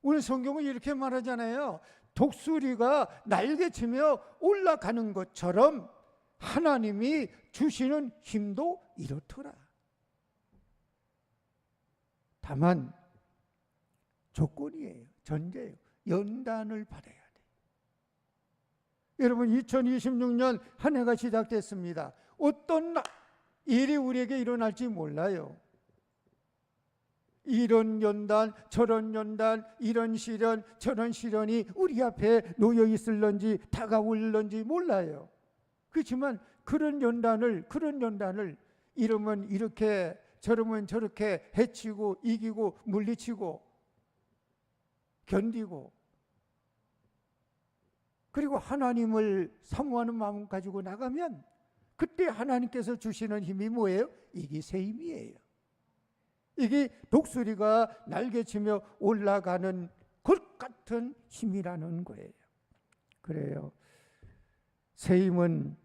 오늘 성경은 이렇게 말하잖아요. 독수리가 날개치며 올라가는 것처럼 하나님이 주시는 힘도 이렇더라. 다만 조건이에요. 전제예요. 연단을 받아야 돼. 여러분 2026년 한 해가 시작됐습니다. 어떤 일이 우리에게 일어날지 몰라요. 이런 연단, 저런 연단, 이런 시련, 저런 시련이 우리 앞에 놓여 있을런지 다가올런지 몰라요. 그렇지만 그런 연단을 이러면 이렇게 저러면 저렇게 해치고 이기고 물리치고 견디고 그리고 하나님을 사모하는 마음 가지고 나가면 그때 하나님께서 주시는 힘이 뭐예요? 이게 새 힘이에요. 이게 독수리가 날개치며 올라가는 것 같은 힘이라는 거예요. 그래요. 새 힘은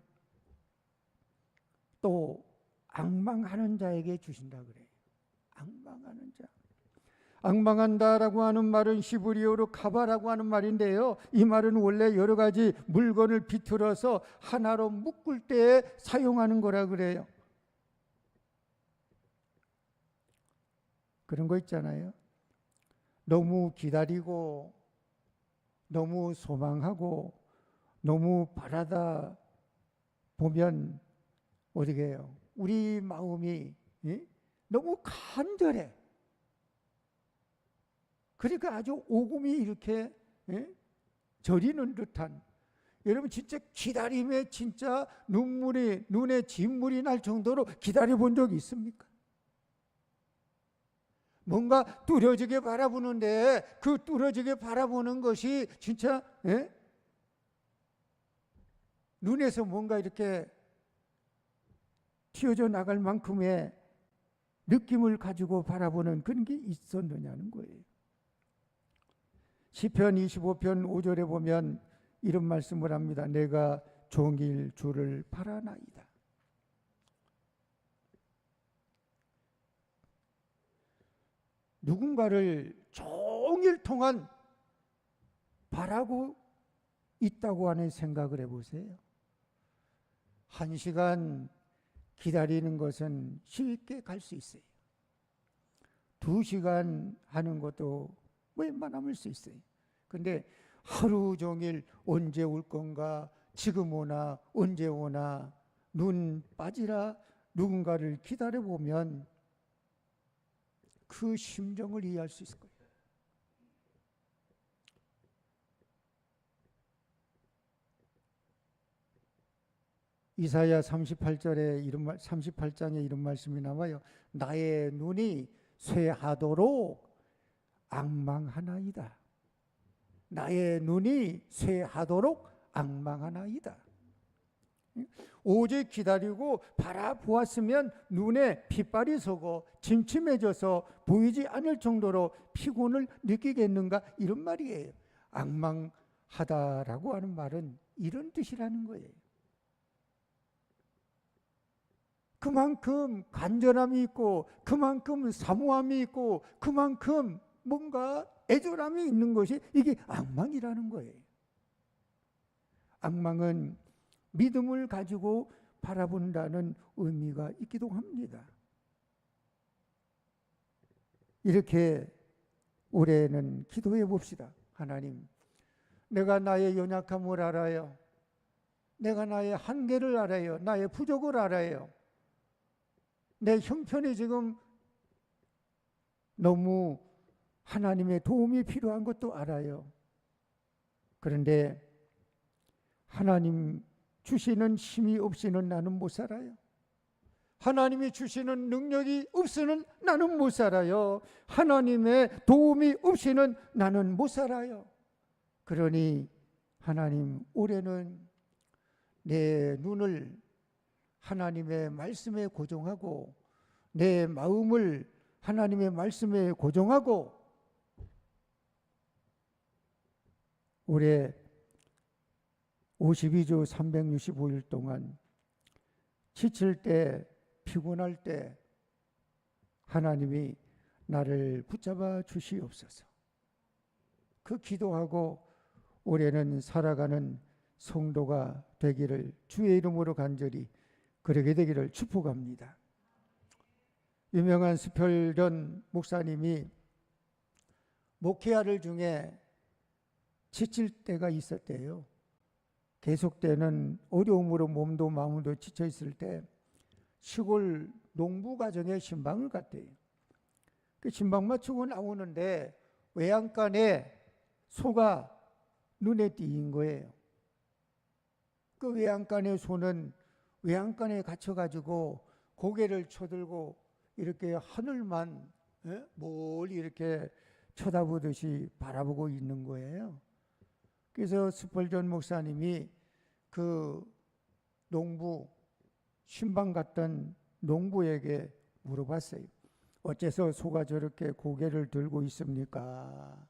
또 앙망하는 자에게 주신다 그래요. 앙망하는 자. 앙망한다라고 하는 말은 히브리어로 카바라고 하는 말인데요. 이 말은 원래 여러 가지 물건을 비틀어서 하나로 묶을 때 사용하는 거라 그래요. 그런 거 있잖아요. 너무 기다리고 너무 소망하고 너무 바라다 보면 어떻게 해요? 우리 마음이 너무 간절해. 그러니까 아주 오금이 이렇게 저리는 듯한, 여러분 진짜 기다림에 진짜 눈물이 눈에 진물이 날 정도로 기다려 본 적이 있습니까? 뭔가 뚫어지게 바라보는데 그 뚫어지게 바라보는 것이 진짜 눈에서 뭔가 이렇게 튀어져 나갈 만큼의 느낌을 가지고 바라보는 그런 게 있었느냐는 거예요. 시편 25편 5절에 보면 이런 말씀을 합니다. 내가 종일 주를 바라나이다. 누군가를 종일 동안 바라고 있다고 하는 생각을 해보세요. 1시간 기다리는 것은 쉽게 갈 수 있어요. 2시간 하는 것도 웬만하면 수 있어요. 근데 하루 종일 언제 올 건가, 지금 오나, 언제 오나, 눈 빠지라 누군가를 기다려보면 그 심정을 이해할 수 있을 거예요. 이사야 38장에 이런 말씀이 나와요. 나의 눈이 쇠하도록 앙망하나이다. 나의 눈이 쇠하도록 앙망하나이다. 오직 기다리고 바라보았으면 눈에 핏발이 서고 침침해져서 보이지 않을 정도로 피곤을 느끼겠는가, 이런 말이에요. 앙망하다라고 하는 말은 이런 뜻이라는 거예요. 그만큼 간절함이 있고 그만큼 사모함이 있고 그만큼 뭔가 애절함이 있는 것이 이게 앙망이라는 거예요. 앙망은 믿음을 가지고 바라본다는 의미가 있기도 합니다. 이렇게 올해는 기도해 봅시다. 하나님, 내가 나의 연약함을 알아요. 내가 나의 한계를 알아요. 나의 부족을 알아요. 내 형편이 지금 너무 하나님의 도움이 필요한 것도 알아요. 그런데 하나님 주시는 힘이 없이는 나는 못 살아요. 하나님이 주시는 능력이 없이는 나는 못 살아요. 하나님의 도움이 없이는 나는 못 살아요. 그러니 하나님, 올해는 내 눈을 하나님의 말씀에 고정하고 내 마음을 하나님의 말씀에 고정하고 올해 52주 365일 동안 지칠 때, 피곤할 때 하나님이 나를 붙잡아 주시옵소서. 그 기도하고 올해는 살아가는 성도가 되기를 주의 이름으로 간절히 그러게 되기를 축복합니다. 유명한 스펄전 목사님이 목회아를 중에 지칠 때가 있었대요. 계속되는 어려움으로 몸도 마음도 지쳐 있을 때 시골 농부 가정에 신방을 갔대요. 그 신방 마치고 나오는데 외양간에 소가 눈에 띄인 거예요. 그 외양간의 소는 외양간에 갇혀가지고 고개를 쳐들고 이렇게 하늘만 멀리 이렇게 쳐다보듯이 바라보고 있는 거예요. 그래서 스펄전 목사님이 그 농부, 신방 갔던 농부에게 물어봤어요. 어째서 소가 저렇게 고개를 들고 있습니까?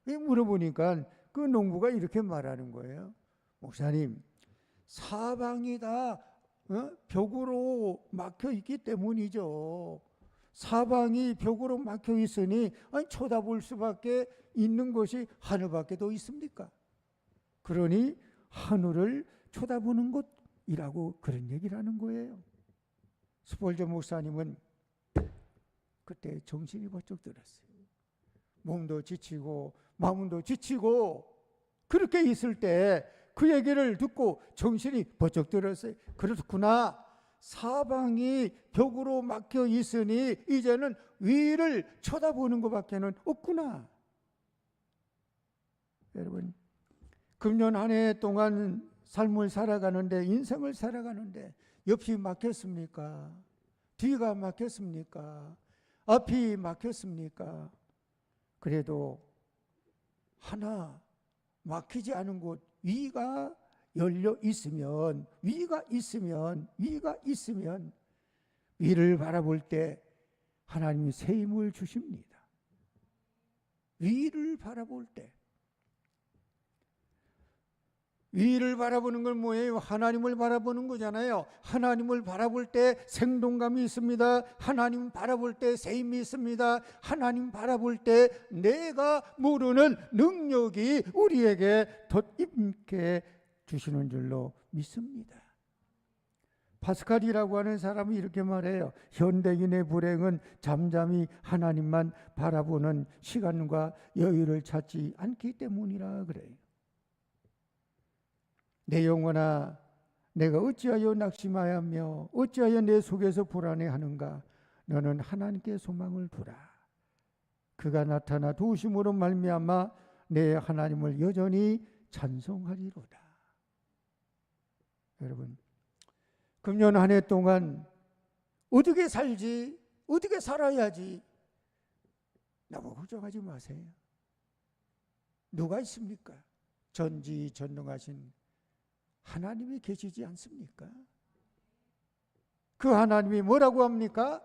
물어보니까 그 농부가 이렇게 말하는 거예요. 목사님, 사방이 다 벽으로 막혀 있기 때문이죠. 사방이 벽으로 막혀 있으니 쳐다볼 수밖에 있는 것이 하늘밖에 더 있습니까? 그러니 하늘을 쳐다보는 것이라고 그런 얘기를 하는 거예요. 스펄전 목사님은 그때 정신이 번쩍 들었어요. 몸도 지치고 마음도 지치고 그렇게 있을 때 그 얘기를 듣고 정신이 번쩍 들었어요. 그렇구나. 사방이 벽으로 막혀 있으니 이제는 위를 쳐다보는 것밖에는 없구나. 여러분, 금년 한 해 동안 삶을 살아가는데, 인생을 살아가는데 옆이 막혔습니까? 뒤가 막혔습니까? 앞이 막혔습니까? 그래도 하나 막히지 않은 곳, 위가 열려 있으면, 위가 있으면 위를 바라볼 때 하나님이 새 힘을 주십니다. 위를 바라볼 때, 위를 바라보는 건 뭐예요? 하나님을 바라보는 거잖아요. 하나님을 바라볼 때 생동감이 있습니다. 하나님 바라볼 때 새 힘이 있습니다. 하나님 바라볼 때 내가 모르는 능력이 우리에게 덧입게 주시는 줄로 믿습니다. 파스칼이라고 하는 사람이 이렇게 말해요. 현대인의 불행은 잠잠히 하나님만 바라보는 시간과 여유를 찾지 않기 때문이라 그래요. 내 영혼아, 내가 어찌하여 낙심하였며 어찌하여 내 속에서 불안해하는가? 너는 하나님께 소망을 두라. 그가 나타나 도우심으로 말미암아 내 하나님을 여전히 찬송하리로다. 여러분, 금년 한 해 동안 어떻게 살지, 어떻게 살아야지 너무 걱정하지 마세요. 누가 있습니까? 전지전능하신 하나님이 계시지 않습니까? 그 하나님이 뭐라고 합니까?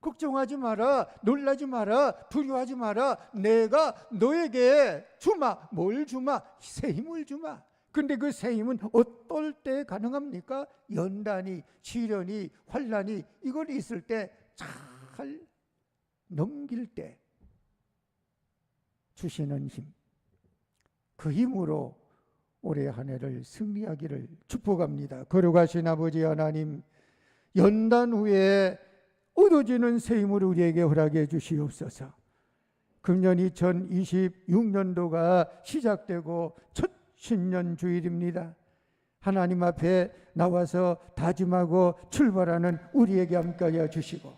걱정하지 마라, 놀라지 마라, 두려워하지 마라. 내가 너에게 주마. 뭘 주마? 새 힘을 주마. 근데 그 새 힘은 어떨 때 가능합니까? 연단이, 시련이, 환난이 이걸 있을 때 잘 넘길 때 주시는 힘. 그 힘으로 올해 한 해를 승리하기를 축복합니다. 거룩하신 아버지 하나님, 연단 후에 얻어지는 새 힘을 우리에게 허락해 주시옵소서. 금년 2026년도가 시작되고 첫 신년 주일입니다. 하나님 앞에 나와서 다짐하고 출발하는 우리에게 함께하여 주시고,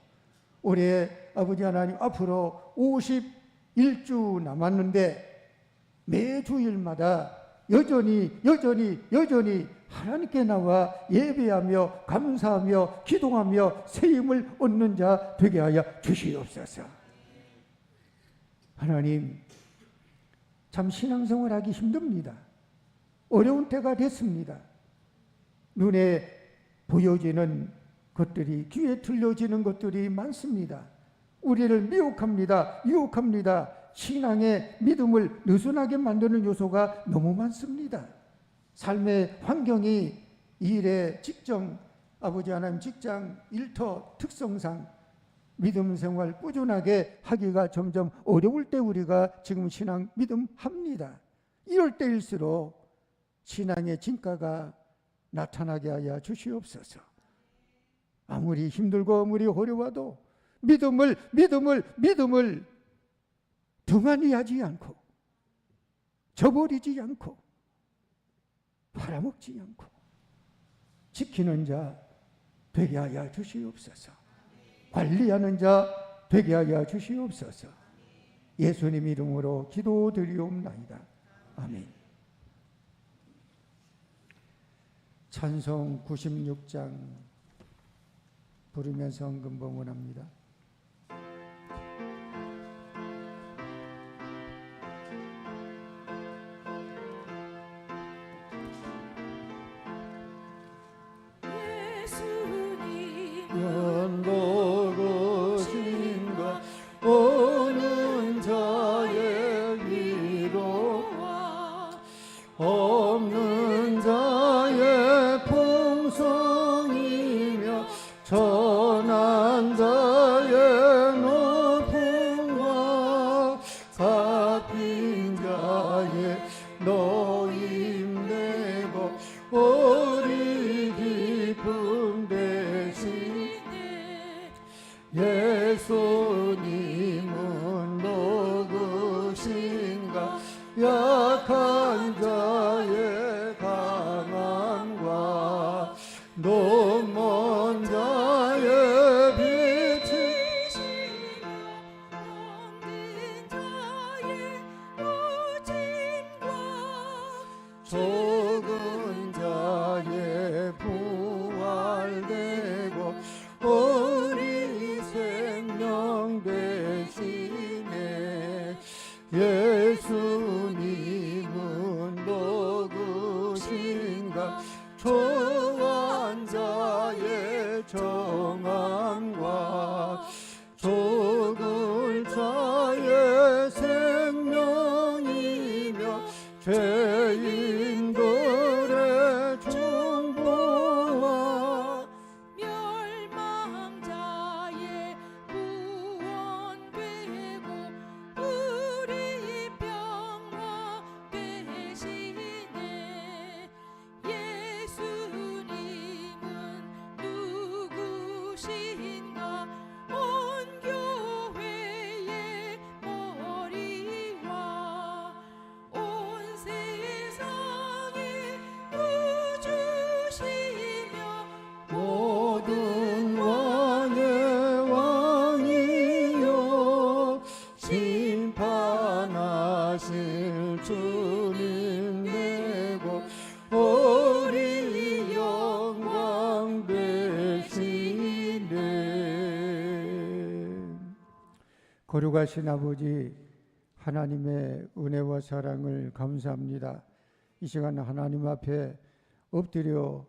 올해 아버지 하나님 앞으로 51주 남았는데 매 주일마다 여전히 하나님께 나와 예배하며 감사하며 기도하며 새 힘을 얻는 자 되게 하여 주시옵소서. 하나님, 참 신앙생활 하기 힘듭니다. 어려운 때가 됐습니다. 눈에 보여지는 것들이, 귀에 들려지는 것들이 많습니다. 우리를 미혹합니다. 유혹합니다. 신앙의 믿음을 느슨하게 만드는 요소가 너무 많습니다. 삶의 환경이, 일의 직정, 아버지 하나님 직장, 일터 특성상 믿음 생활 꾸준하게 하기가 점점 어려울 때 우리가 지금 신앙 믿음 합니다. 이럴 때일수록 신앙의 진가가 나타나게 하여 주시옵소서. 아무리 힘들고 아무리 어려워도 믿음을 등한히 하지 않고 저버리지 않고 팔아먹지 않고 지키는 자 되게 하여 주시옵소서. 관리하는 자 되게 하여 주시옵소서. 예수님 이름으로 기도드리옵나이다. 아멘. 찬송 96장 부르면서 헌금 봉헌합니다. 연보고신과 오는 자의 위로와 없는 자의 풍성이며 전한 자의 높음과 갚인 자의 노임되고 우리 기쁨 대신에 예수님은 누구신가? 약한 자의 강함과 눈먼 자의 빛이시며 병든 자의 고침과 죽은 자의 부활되고 우리 생명 대신에 예수님은 누구신가? 초한 자의 정함과 죽을 자의 생명이며 죄인들의 중보와 멸망자의 구원되고 우리 병화 되시네. 예수님은 누구신가? 온 교회의 머리와 온 세상의 구주신 거룩하신 아버지 하나님의 은혜와 사랑을 감사합니다. 이 시간 하나님 앞에 엎드려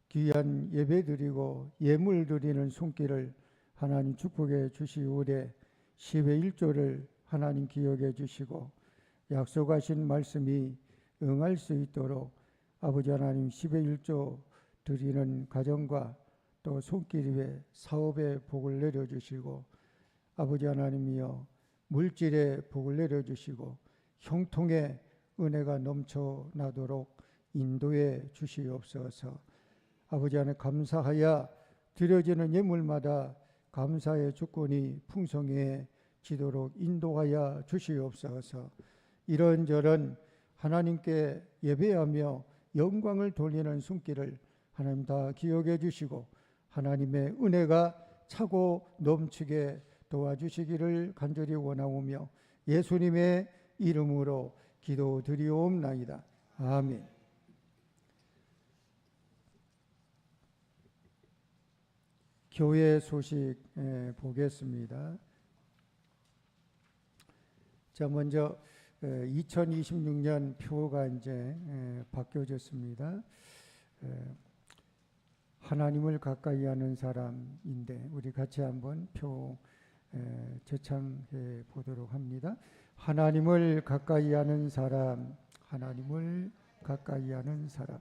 귀한 예배 드리고 예물 드리는 손길을 하나님 축복해 주시오되 10의 1조를 하나님 기억해 주시고 약속하신 말씀이 응할 수 있도록 아버지 하나님 10의 1조 드리는 가정과 또 손길 위에 사업에 복을 내려주시고 아버지 하나님이여 물질에 복을 내려주시고 형통의 은혜가 넘쳐나도록 인도해 주시옵소서. 아버지 하나님 감사하여 드려지는 예물마다 감사의 주권이 풍성해지도록 인도하여 주시옵소서. 이런저런 하나님께 예배하며 영광을 돌리는 손길을 하나님 다 기억해 주시고 하나님의 은혜가 차고 넘치게 도와주시기를 간절히 원하오며 예수님의 이름으로 기도드리옵나이다. 아멘. 교회 소식 보겠습니다. 자, 먼저 2026년 표가 이제 바뀌어졌습니다. 하나님을 가까이 하는 사람인데 우리 같이 한번 표 제창해 보도록 합니다. 하나님을 가까이 하는 사람, 하나님을 가까이 하는 사람.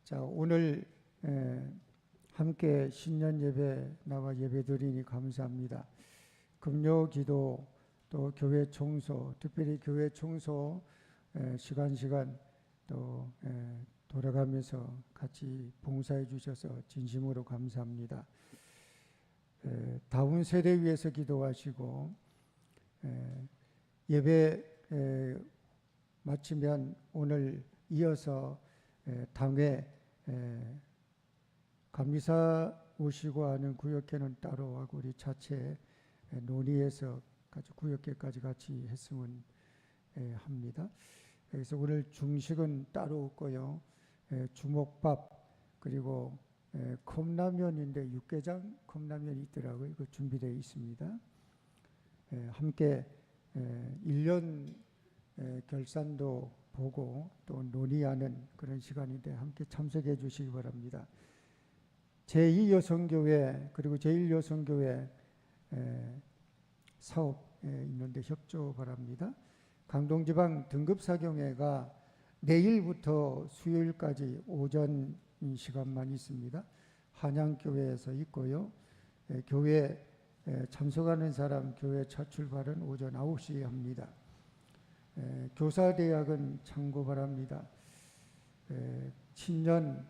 자, 오늘 함께 신년 예배 나와 예배 드리니 감사합니다. 금요 기도 또 교회 청소, 특별히 교회 청소 시간 또 돌아가면서 같이 봉사해 주셔서 진심으로 감사합니다. 다운 세대 위해서 기도하시고 예배 마치면 오늘 이어서 당회 감리사 오시고 하는 구역회는 따로 하고 우리 자체 논의해서 구역회까지 같이 했으면 합니다. 그래서 오늘 중식은 따로 없고요. 주먹밥 그리고 컵라면인데 육개장 컵라면이 있더라고요. 그 준비되어 있습니다. 함께 1년 결산도 보고 또 논의하는 그런 시간인데 함께 참석해 주시기 바랍니다. 제2여성교회 그리고 제1여성교회 사업 있는데 협조 바랍니다. 강동지방 등급사경회가 내일부터 수요일까지 오전 시간만 있습니다. 한양교회에서 있고요. 교회 참석하는 사람 교회 첫 출발은 오전 9시에 합니다. 교사대학은 참고 바랍니다. 친년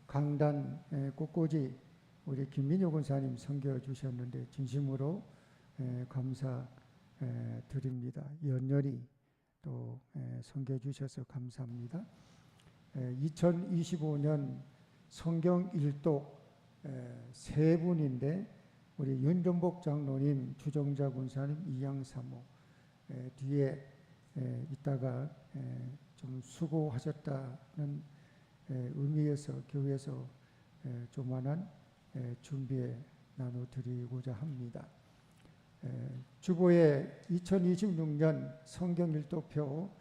강단 꽃꽂이 우리 김민효 권사님 섬겨 주셨는데 진심으로 감사 드립니다. 연연히 또 섬겨 주셔서 감사합니다. 2025년 성경 일독 세 분인데 우리 윤전복 장로님, 주정자 군사님, 이양사모 뒤에 있다가 좀 수고하셨다는 의미에서 교회에서 조만한 준비에 나눠드리고자 합니다. 주보에 2026년 성경 일독표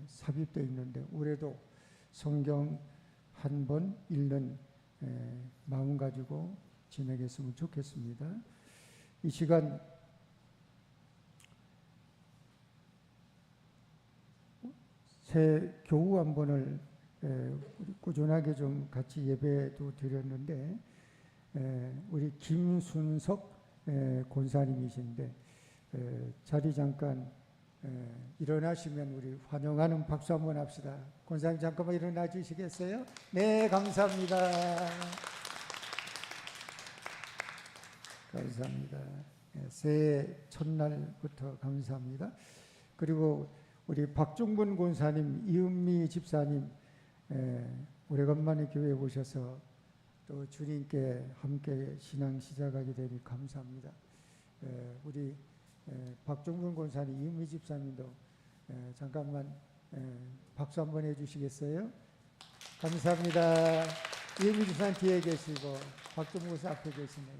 삽입되어 있는데 올해도 성경 한 번 읽는 마음 가지고 지내겠으면 좋겠습니다. 이 시간 새 교우 한 번을 꾸준하게 좀 같이 예배도 드렸는데 우리 김순석 권사님이신데 자리 잠깐 일어나시면 우리 환영하는 박수 한번 합시다. 권사님 잠깐만 일어나 주시겠어요? 네, 감사합니다. 감사합니다. 새해 첫날부터 감사합니다. 그리고 우리 박종분 권사님, 이은미 집사님 오래간만에 교회에 오셔서 또 주님께 함께 신앙 시작하게 되니 감사합니다. 우리 박종근 권사님, 이은미 집사님도 잠깐만 박수 한번 해주시겠어요? 감사합니다. 이은미 집사님 뒤에 계시고 박종근 권사 앞에 계시네요.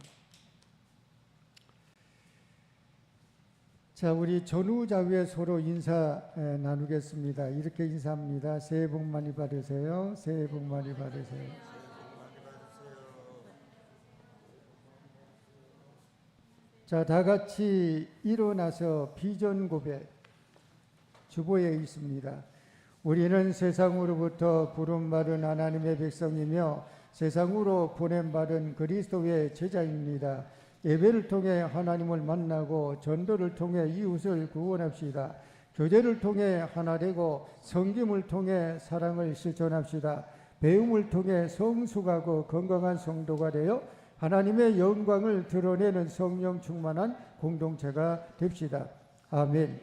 자, 우리 전후좌우에 서로 인사 나누겠습니다. 이렇게 인사합니다. 새해 복 많이 받으세요. 새해 복 많이 받으세요. 자, 다 같이 일어나서 비전 고백 주보에 있습니다. 우리는 세상으로부터 부름받은 하나님의 백성이며 세상으로 보냄받은 그리스도의 제자입니다. 예배를 통해 하나님을 만나고 전도를 통해 이웃을 구원합시다. 교제를 통해 하나 되고 섬김을 통해 사랑을 실천합시다. 배움을 통해 성숙하고 건강한 성도가 되어 하나님의 영광을 드러내는 성령 충만한 공동체가 됩시다. 아멘.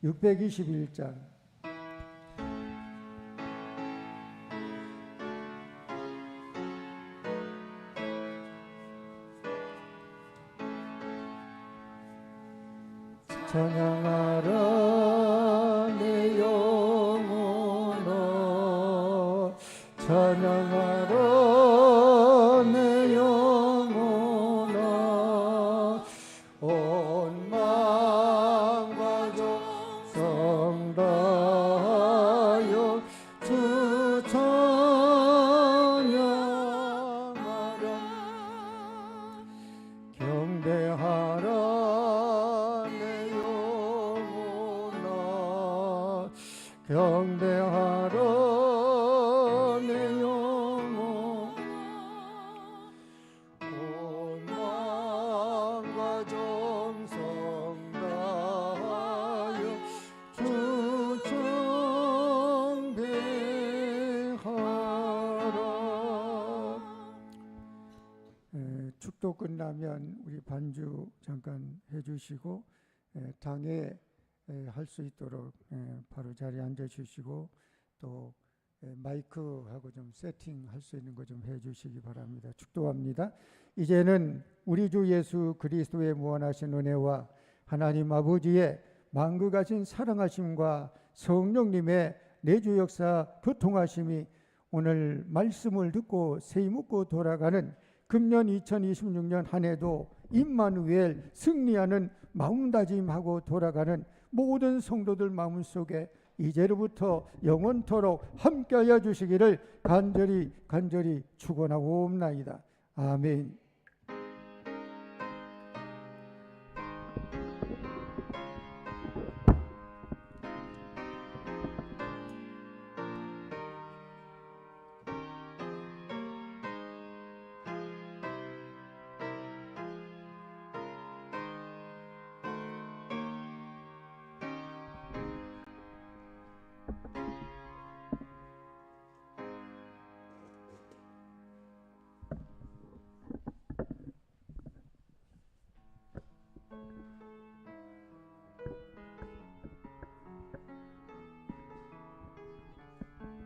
621장. 찬양하라 내 영혼아, 찬양하라 내 영혼아, 온 마음과 정성 다하여 주 찬양하라. 경배하라 경배하라 내 영혼, 온 마음과 정성 다하여 주 경배하라. 축도 끝나면 우리 반주 잠깐 해주시고 당에 할 수 있도록 바로 자리에 앉아 주시고 또 마이크하고 좀 세팅할 수 있는 거 좀 해주시기 바랍니다. 축도합니다. 이제는 우리 주 예수 그리스도의 무한하신 은혜와 하나님 아버지의 만극하신 사랑하심과 성령님의 내주 역사 교통하심이 오늘 말씀을 듣고 세이 묻고 돌아가는 금년 2026년 한 해도 임마누엘 승리하는 마음다짐하고 돌아가는 모든 성도들 마음속에 이제로부터 영원토록 함께하여 주시기를 간절히 축원하옵나이다. 아멘.